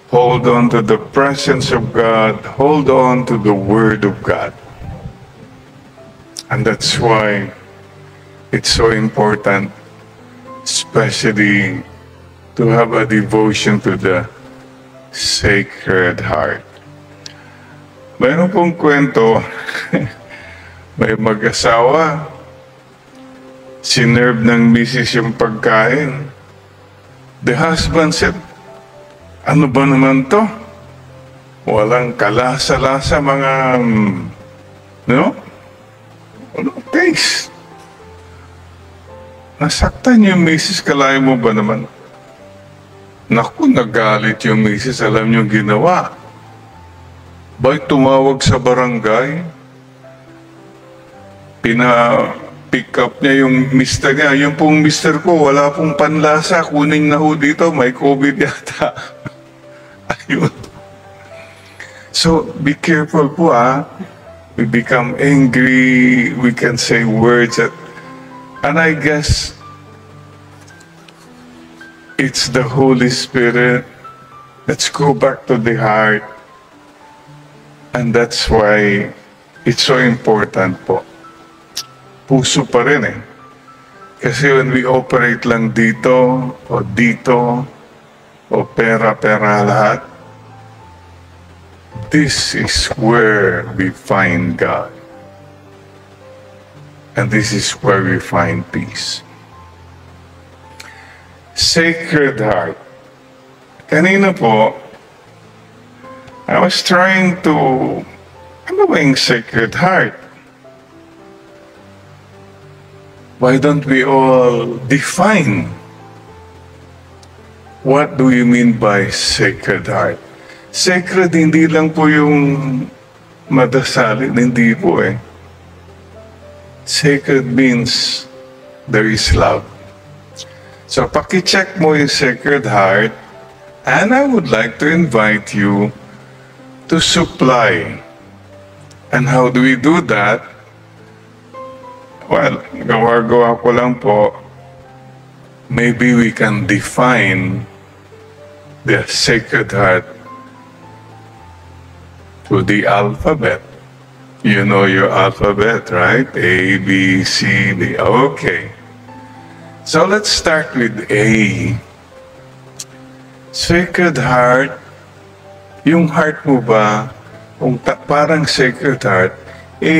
Hold on to the presence of God. Hold on to the Word of God. And that's why it's so important, especially to have a devotion to the Sacred Heart. Mayroon pong kwento, may mag-asawa, sinerve ng misis yung pagkain. The husband said, ano ba naman to? Walang kalasa-lasa mga, no? Ano taste? Nasaktan yung misis, kalahin mo ba naman? Naku, nagalit yung misis, alam niyo ginawa. Ba'y tumawag sa barangay? Pick up niya yung mister niya. Yung pong mister ko, wala pong panlasa. Kunin na ho dito, may COVID yata. Ayun. So, be careful po We become angry. We can say words that... And I guess it's the Holy Spirit. Let's go back to the heart. And that's why it's so important po. Puso pa rin eh. Kasi when we operate lang dito, o pera lahat, this is where we find God. And this is where we find peace. Sacred Heart. Kanina po, I was trying to, ano ba yung Sacred Heart? Why don't we all define what do you mean by Sacred Heart? Sacred, hindi lang po yung madasalin, hindi po eh. Sacred means there is love. So, paki-check mo yung Sacred Heart, and I would like to invite you to supply. And how do we do that? Well, gawa ko lang po, maybe we can define the Sacred Heart to the alphabet. You know your alphabet, right? A, B, C, D. Okay. So let's start with A. Sacred Heart, yung heart mo ba, kung parang Sacred Heart, A,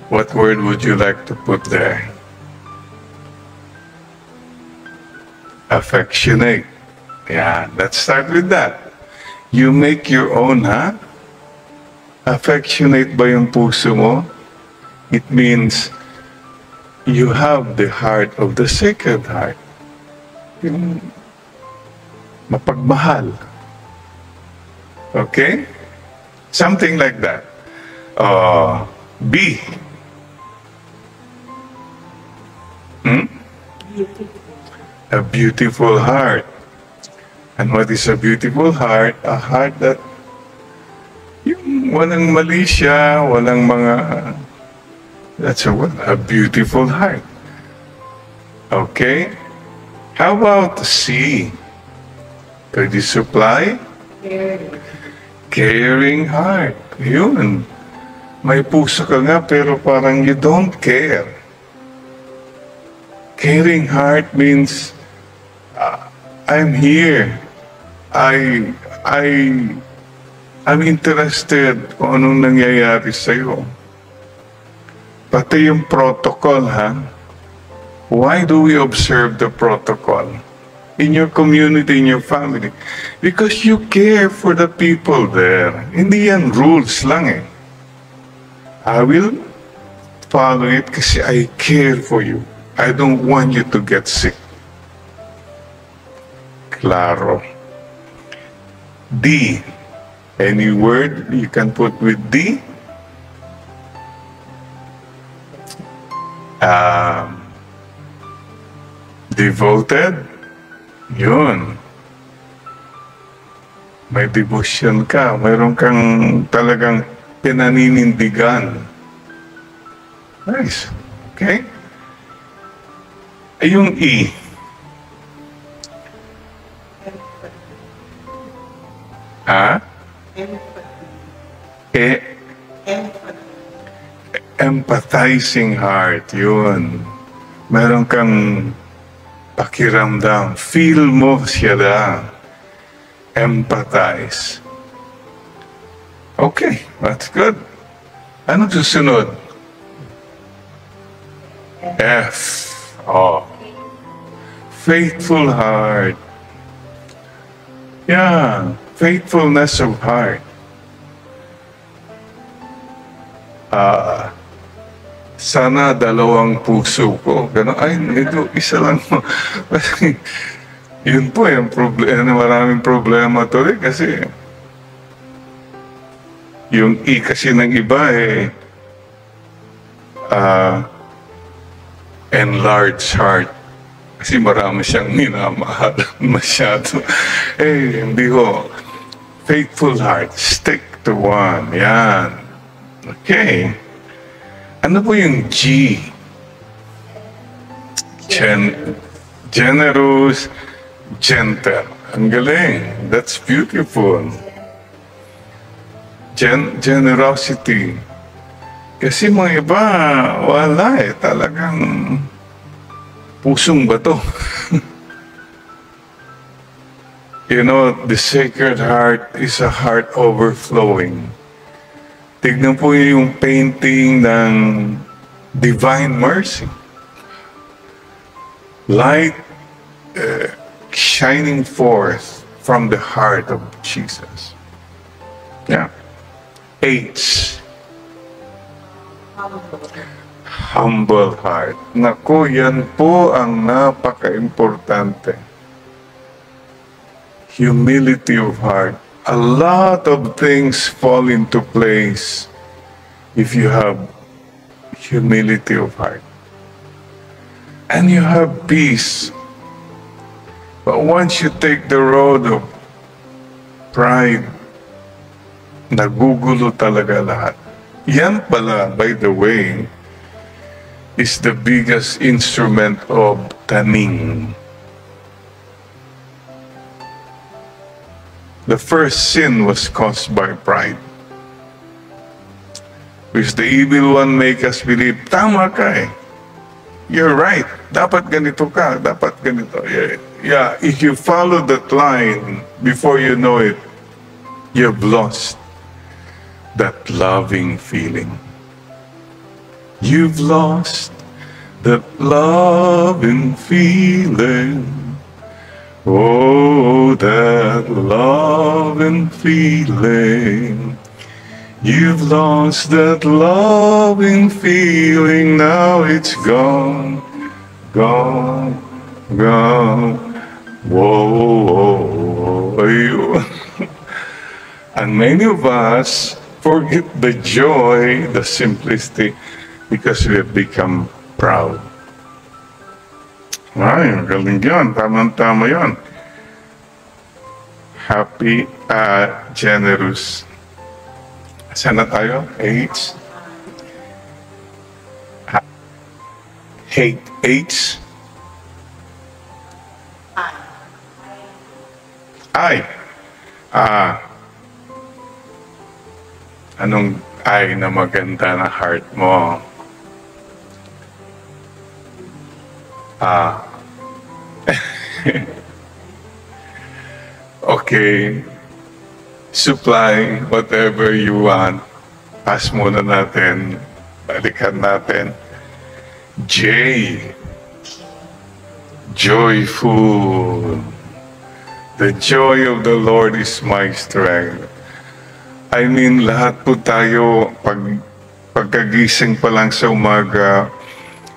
what word would you like to put there? Affectionate. Yeah, let's start with that. You make your own, ha? Affectionate ba yung puso mo? It means you have the heart of the Sacred Heart. Yung mapagmahal. Okay? Something like that. B. A beautiful heart. And what is a beautiful heart? A heart that yung walang mali siya, walang mga... That's a beautiful heart. Okay? How about C? Could you supply? Caring heart. Yun. May puso ka nga pero parang you don't care. Caring heart means I'm here. I'm interested kung anong nangyayari sa'yo. Pati yung protocol, ha? Why do we observe the protocol? In your community, in your family. Because you care for the people there. Hindi yan rules lang eh. I will follow it kasi I care for you. I don't want you to get sick. Claro. D. Any word you can put with D? Devoted? Yun. May devotion ka. Mayroon kang talagang pinaninindigan. Nice. Okay? Ay, yung E. Ha? Empathizing heart. Yun. Meron kang pakiramdam. Feel mo siya lang. Empathize. Okay, that's good. Ano susunod? F. Oh. Faithful heart. Yeah, faithfulness of heart. Sana dalawang puso ko. Ganun. Ay, ito, isa lang. Kasi, yun po yung problema. Maraming problema to rin kasi yung E kasi ng iba enlarged heart. Kasi marami siyang minamahal masyado. Hindi ho. Faithful heart. Stick to one. Yan. Okay. Ano po yung G? Generous, gentle. Ang galing. That's beautiful. Generosity. Kasi mga iba, wala talagang pusong bato. You know, the Sacred Heart is a heart overflowing. Tignan po yung painting ng Divine Mercy. Light shining forth from the heart of Jesus. Yeah. H. Humble heart. Naku, yan po ang napaka-importante. Humility of heart. A lot of things fall into place if you have humility of heart. And you have peace. But once you take the road of pride, nagugulo talaga lahat. Yan pala, by the way, is the biggest instrument of taning. The first sin was caused by pride. Which the evil one make us believe, tama ka eh. You're right. Dapat ganito ka. Dapat ganito. Yeah, if you follow that line, before you know it, you've lost that loving feeling. You've lost that loving feeling. Oh, that loving feeling. You've lost that loving feeling. Now it's gone, gone, gone. Whoa, ayun. And many of us forget the joy, the simplicity, because we have become proud. Ay, galing yan. Tama-tama yan. Happy, generous. Saan na tayo? H. Hate. H. I. Anong I na maganda na heart mo? Ah, okay. Supply whatever you want. Pass muna natin. Balikan natin. J. Joyful. The joy of the Lord is my strength. I mean, lahat po tayo, pagkagising pa lang sa umaga,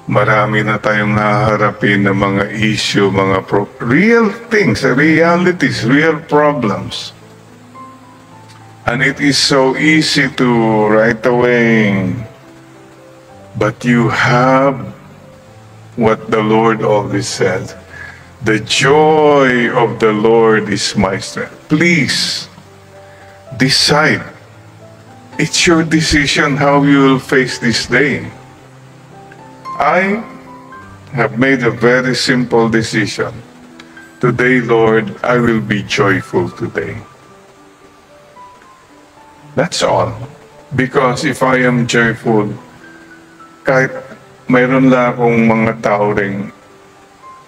marami na tayong haharapin ng mga issue, mga real things, realities, real problems. And it is so easy to right away. But you have what the Lord always says. The joy of the Lord is my strength. Please, decide. It's your decision how you will face this day. I have made a very simple decision. Today, Lord, I will be joyful today. That's all. Because if I am joyful, kahit mayroon lang akong mga tao ring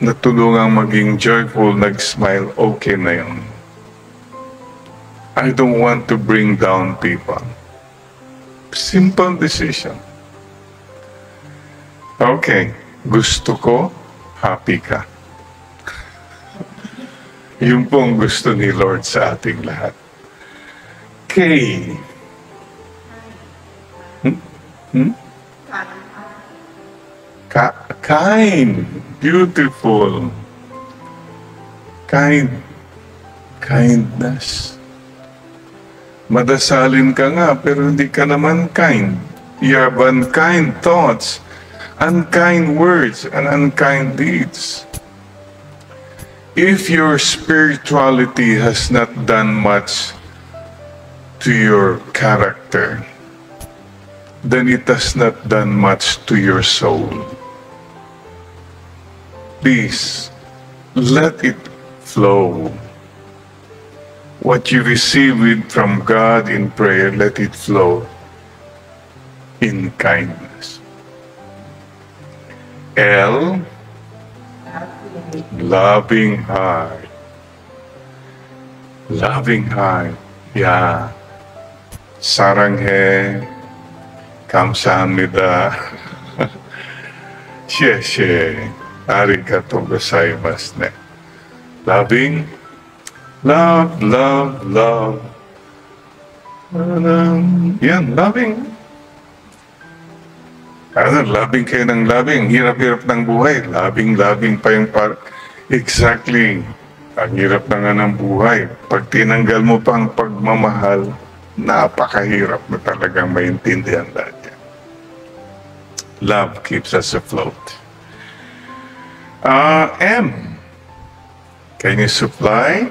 natulungang maging joyful, nag-smile, okay na yun. I don't want to bring down people. Simple decision. Okay, gusto ko, happy ka. Yun po ang gusto ni Lord sa ating lahat. K. Kind. Beautiful. Kindness. Madasalin ka nga, pero hindi ka naman kind. You have unkind thoughts, unkind words, and unkind deeds. If your spirituality has not done much to your character, then it has not done much to your soul. Please, let it flow. What you receive from God in prayer, let it flow in kindness. L, loving heart. Loving heart. Yeah. 사랑해. 감사합니다. 谢谢. Arigato gozaimasu ne. Loving. Love, love, love. Yan, loving. Loving kayo ng loving. Hirap-hirap ng buhay. Loving pa yung exactly. Ang hirap na nga ng buhay. Pag tinanggal mo pang pagmamahal, napakahirap na talagang maintindihan lahat yan. Love keeps us afloat. M. Can you supply?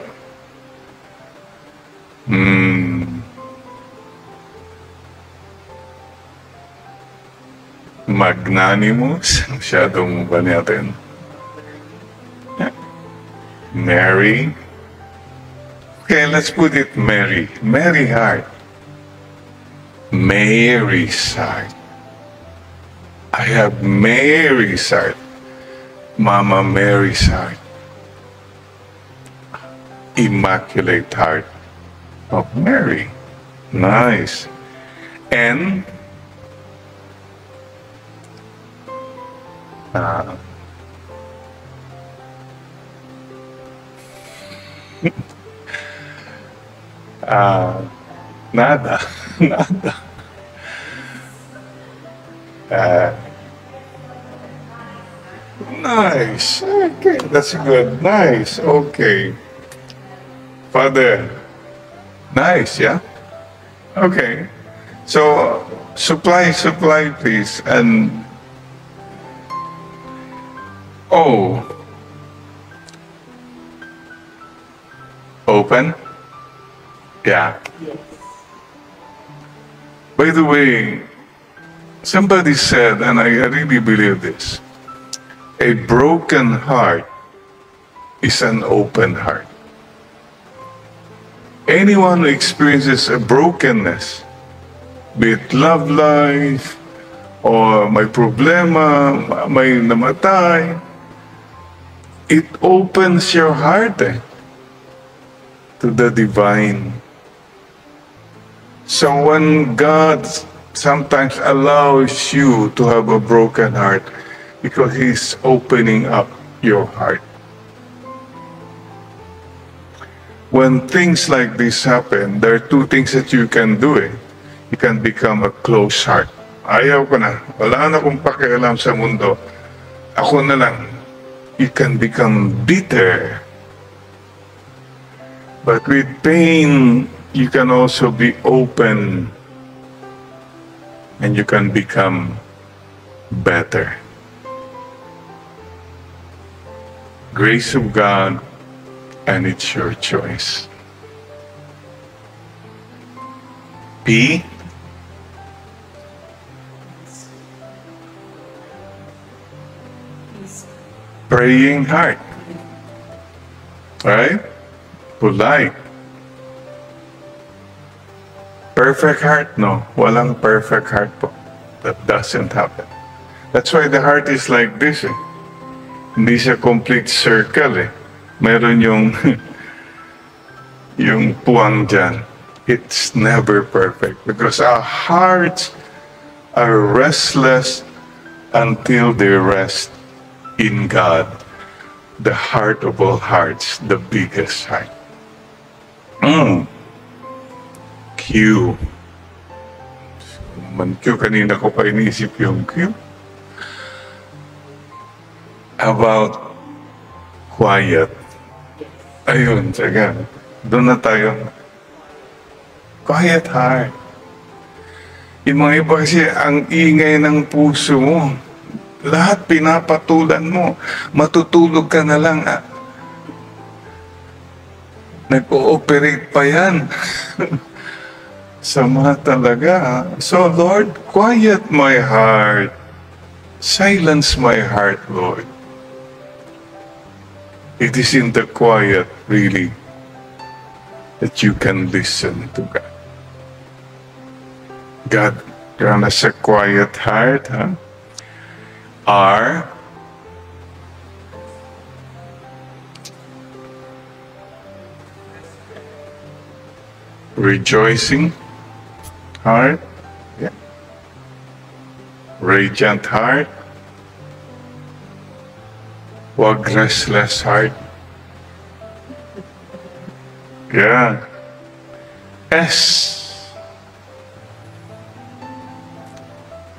Magnanimous. Masyadong ba natin? Mary. Okay, let's put it Mary. Mary heart. Mary's heart. I have Mary's heart. Mama Mary's heart. Immaculate heart of Mary. Nice. And nada. Nice. Okay, that's good. Nice. Okay. Father. Nice, yeah? Okay. So, supply, please. And O. Open? Yeah. Yes. By the way, somebody said, and I really believe this, a broken heart is an open heart. Anyone who experiences a brokenness, be it love life, or may problema, may namatay, it opens your heart to the divine. So when God sometimes allows you to have a broken heart, because He's opening up your heart. When things like this happen, there are two things that you can do. You can become a close heart. Ayaw ko na. Wala na akong pakialam sa mundo. Ako na lang. You can become bitter. But with pain, you can also be open. And you can become better. Grace of God, and it's your choice. P. Praying heart. Right? Polite. Perfect heart? No. Walang perfect heart po. That doesn't happen. That's why the heart is like this. Hindi siya complete circle. Meron yung yung puwang dyan. It's never perfect because our hearts are restless until they rest in God, the heart of all hearts, the biggest heart. Q. Naman Q, kanina ko pa iniisip yung Q. About quiet. Ayun, sige. Doon na tayo. Quiet heart. Yung mga iba kasi, ang ingay ng puso mo. Lahat pinapatulan mo. Matutulog ka na lang. Nag-ooperate pa yan. Sama talaga. So, Lord, quiet my heart. Silence my heart, Lord. It is in the quiet, really, that you can listen to God. God, grant us a quiet heart, huh? R. Rejoicing heart. Yeah. Radiant heart. Wag restless heart. Yeah. S.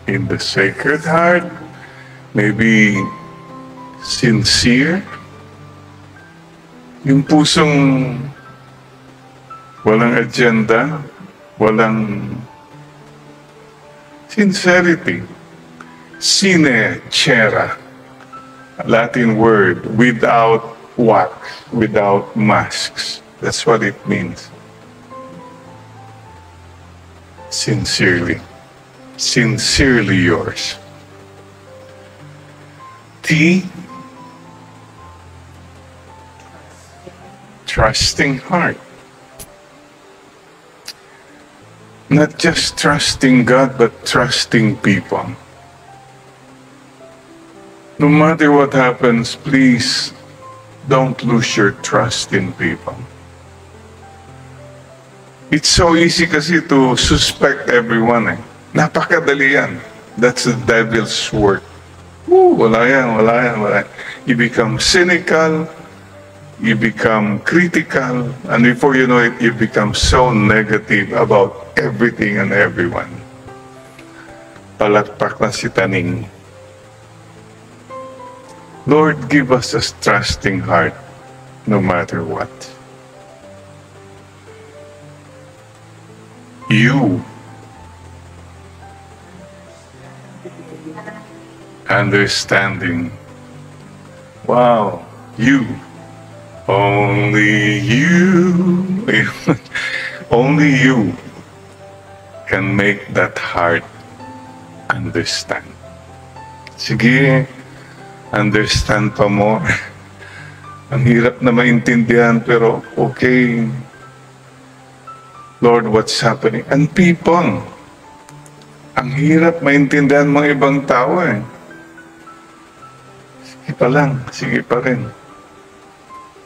In the sacred heart, maybe sincere. Yung pusong walang agenda, walang sincerity. Sinecera. Latin word, without wax, without masks. That's what it means. Sincerely. Sincerely yours. T. Trusting heart. Not just trusting God, but trusting people. No matter what happens, please don't lose your trust in people. It's so easy kasi to suspect everyone. Napakadali yan. That's the devil's work. Wala yan, wala yan, wala yan. You become cynical, you become critical, and before you know it, you become so negative about everything and everyone. Palakpak na si Taning. Lord, give us a trusting heart no matter what. You. Understanding. Wow. You. Only you. Only you can make that heart understand. Sige. Understand pa more. Ang hirap na maintindihan, pero okay. Lord, what's happening? And people, ang hirap maintindihan mga ibang tao. Sige pa lang, sige pa rin.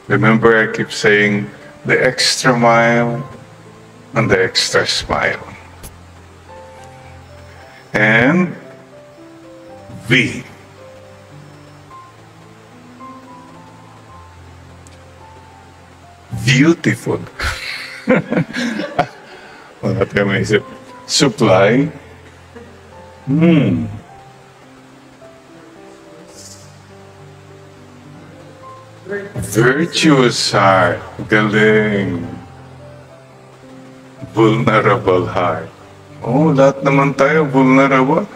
Remember, I keep saying the extra mile and the extra smile. And V. Beautiful. Wala tayo maisip. Supply. Virtuous heart. Galing. Vulnerable heart. Oh, lahat naman tayo vulnerable.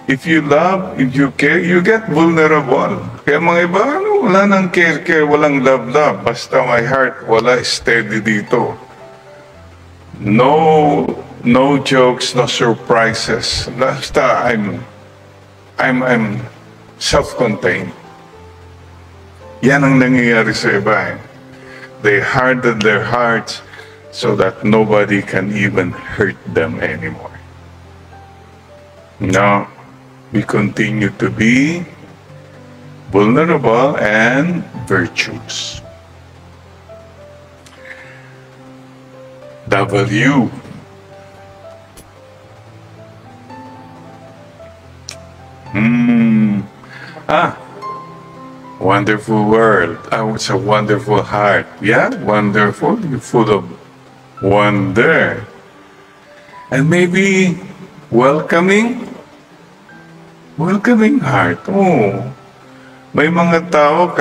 If you love, if you care, you get vulnerable. Kaya mga iba, wala nang care, walang love. Basta my heart, wala steady dito. No jokes, no surprises. Basta I'm self-contained. Yan ang nangyayari sa iba. They hardened their hearts so that nobody can even hurt them anymore. No, we continue to be vulnerable and virtuous. W. Wonderful world. Oh, it's a wonderful heart. Yeah, wonderful. You're full of wonder. And maybe welcoming heart. Oh, may mga tao,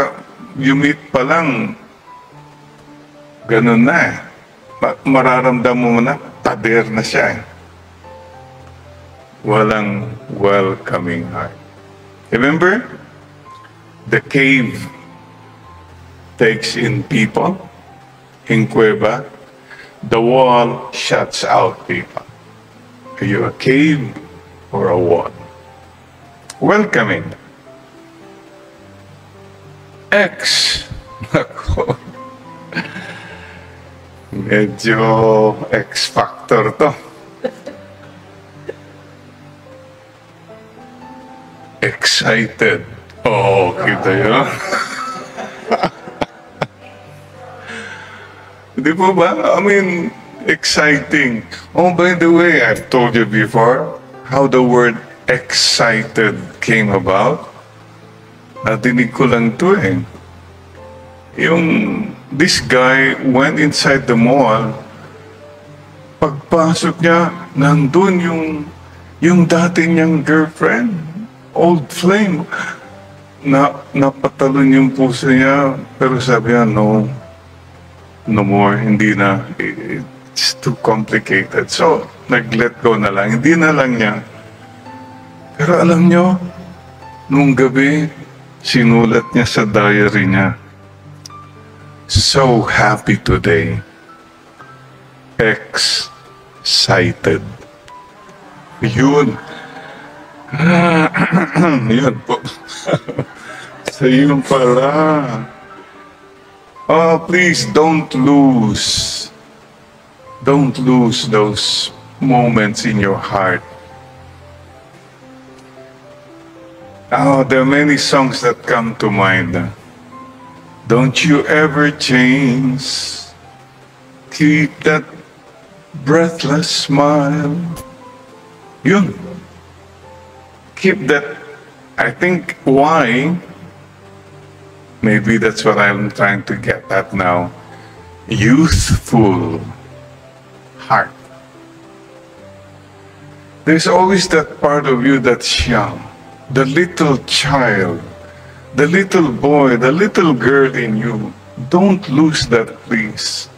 you meet pa lang, ganun na. Mararamdaman mo na, pader na siya. Walang welcoming heart. Remember? The cave takes in people. In Cueva, the wall shuts out people. Are you a cave or a wall? Welcoming. X. Nako. Medyo X-factor to. Excited. Oh, kita yun. Di po ba? I mean, exciting. Oh, by the way, I've told you before how the word excited came about. Natinig ko lang to eh. This guy went inside the mall. Pagpasok niya, nandun yung dati niyang girlfriend, old flame. Napatalon yung puso niya, pero sabi niya, no more, hindi na. It's too complicated. So, nag-let go na lang. Hindi na lang niya. Pero alam niyo, nung gabi, sinulat niya sa diary niya, so happy today. Excited. Yun. Yun po. So yun pala. Oh, please don't lose those moments in your heart. Oh, there are many songs that come to mind. Don't you ever change. Keep that breathless smile. Yun. Keep that, I think, why? Maybe that's what I'm trying to get at now. Youthful heart. There's always that part of you that's young. The little child, the little boy, the little girl in you. Don't lose that, please.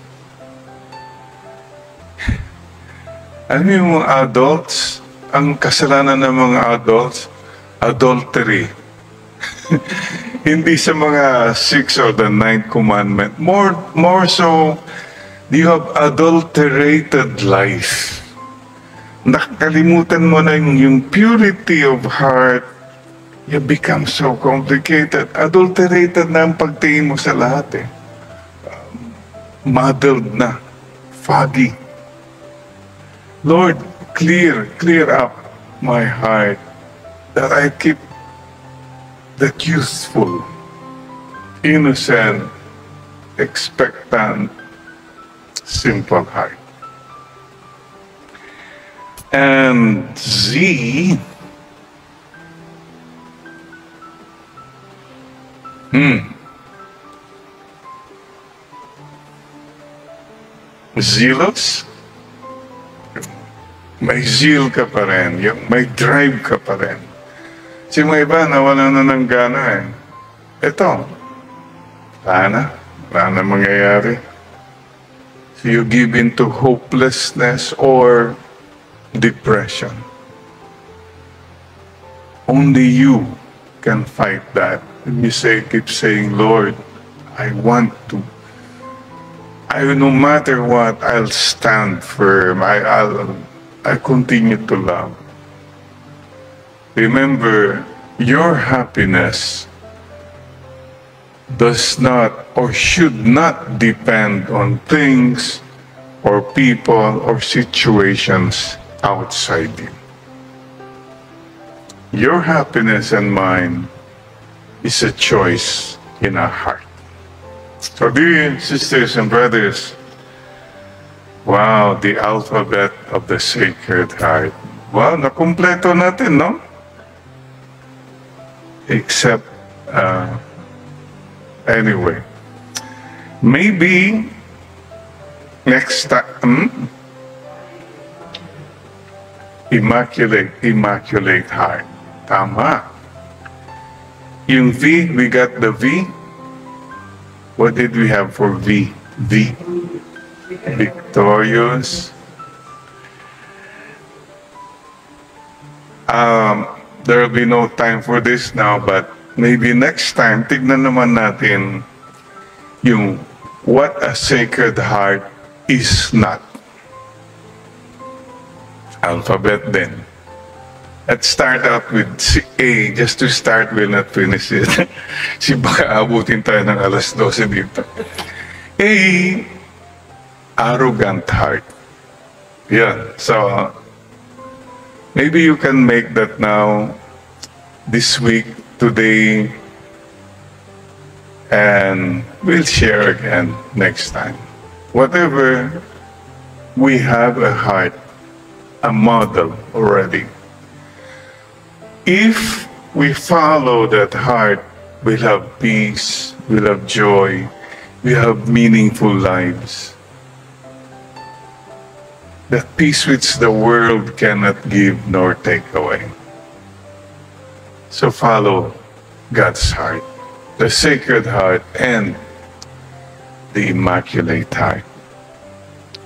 Alam mo yung mga adults, ang kasalanan ng mga adults, adultery. Hindi sa mga 6 or the 9th commandment. More so, you have adulterated life. Nakalimutan mo na yung purity of heart. You become so complicated. Adulterated na ang pagtingin mo sa lahat eh. Muddled na. Foggy. Lord, clear up my heart that I keep that youthful, innocent expectant, simple heart. And Z, zealous, may zeal ka pa rin, may drive ka pa rin. Kasi mga iba, nawala na ng gana eh. Ito, wala na mangyayari. So you give into hopelessness or depression. Only you can fight that. And you keep saying, Lord, I want to. No matter what, I'll stand firm. I continue to love. Remember, your happiness does not or should not depend on things or people or situations outside you. Your happiness and mine is a choice in our heart. So dear sisters and brothers, wow, the alphabet of the Sacred Heart. Wow, nakumpleto natin, no? Except, anyway, maybe next time, Immaculate Heart. Tama. Yung V, we got the V. What did we have for V? V. Victorious. There will be no time for this now, but maybe next time, tignan naman natin yung what a Sacred Heart is not. Alphabet then. Let's start out with A, just to start, we'll not finish it. Si baka abutin tayo ng alas 12 dito. A, arrogant heart. Yeah, so maybe you can make that now, this week, today, and we'll share again next time. Whatever, we have a heart, a model already. If we follow that heart, we'll have peace, we'll have joy, we'll have meaningful lives. That peace which the world cannot give nor take away. So follow God's heart, the Sacred Heart and the Immaculate Heart.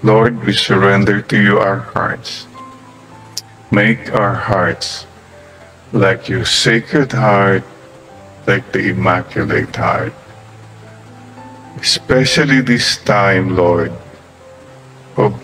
Lord, we surrender to you our hearts. Make our hearts like your Sacred Heart, like the Immaculate Heart. Especially this time, Lord, of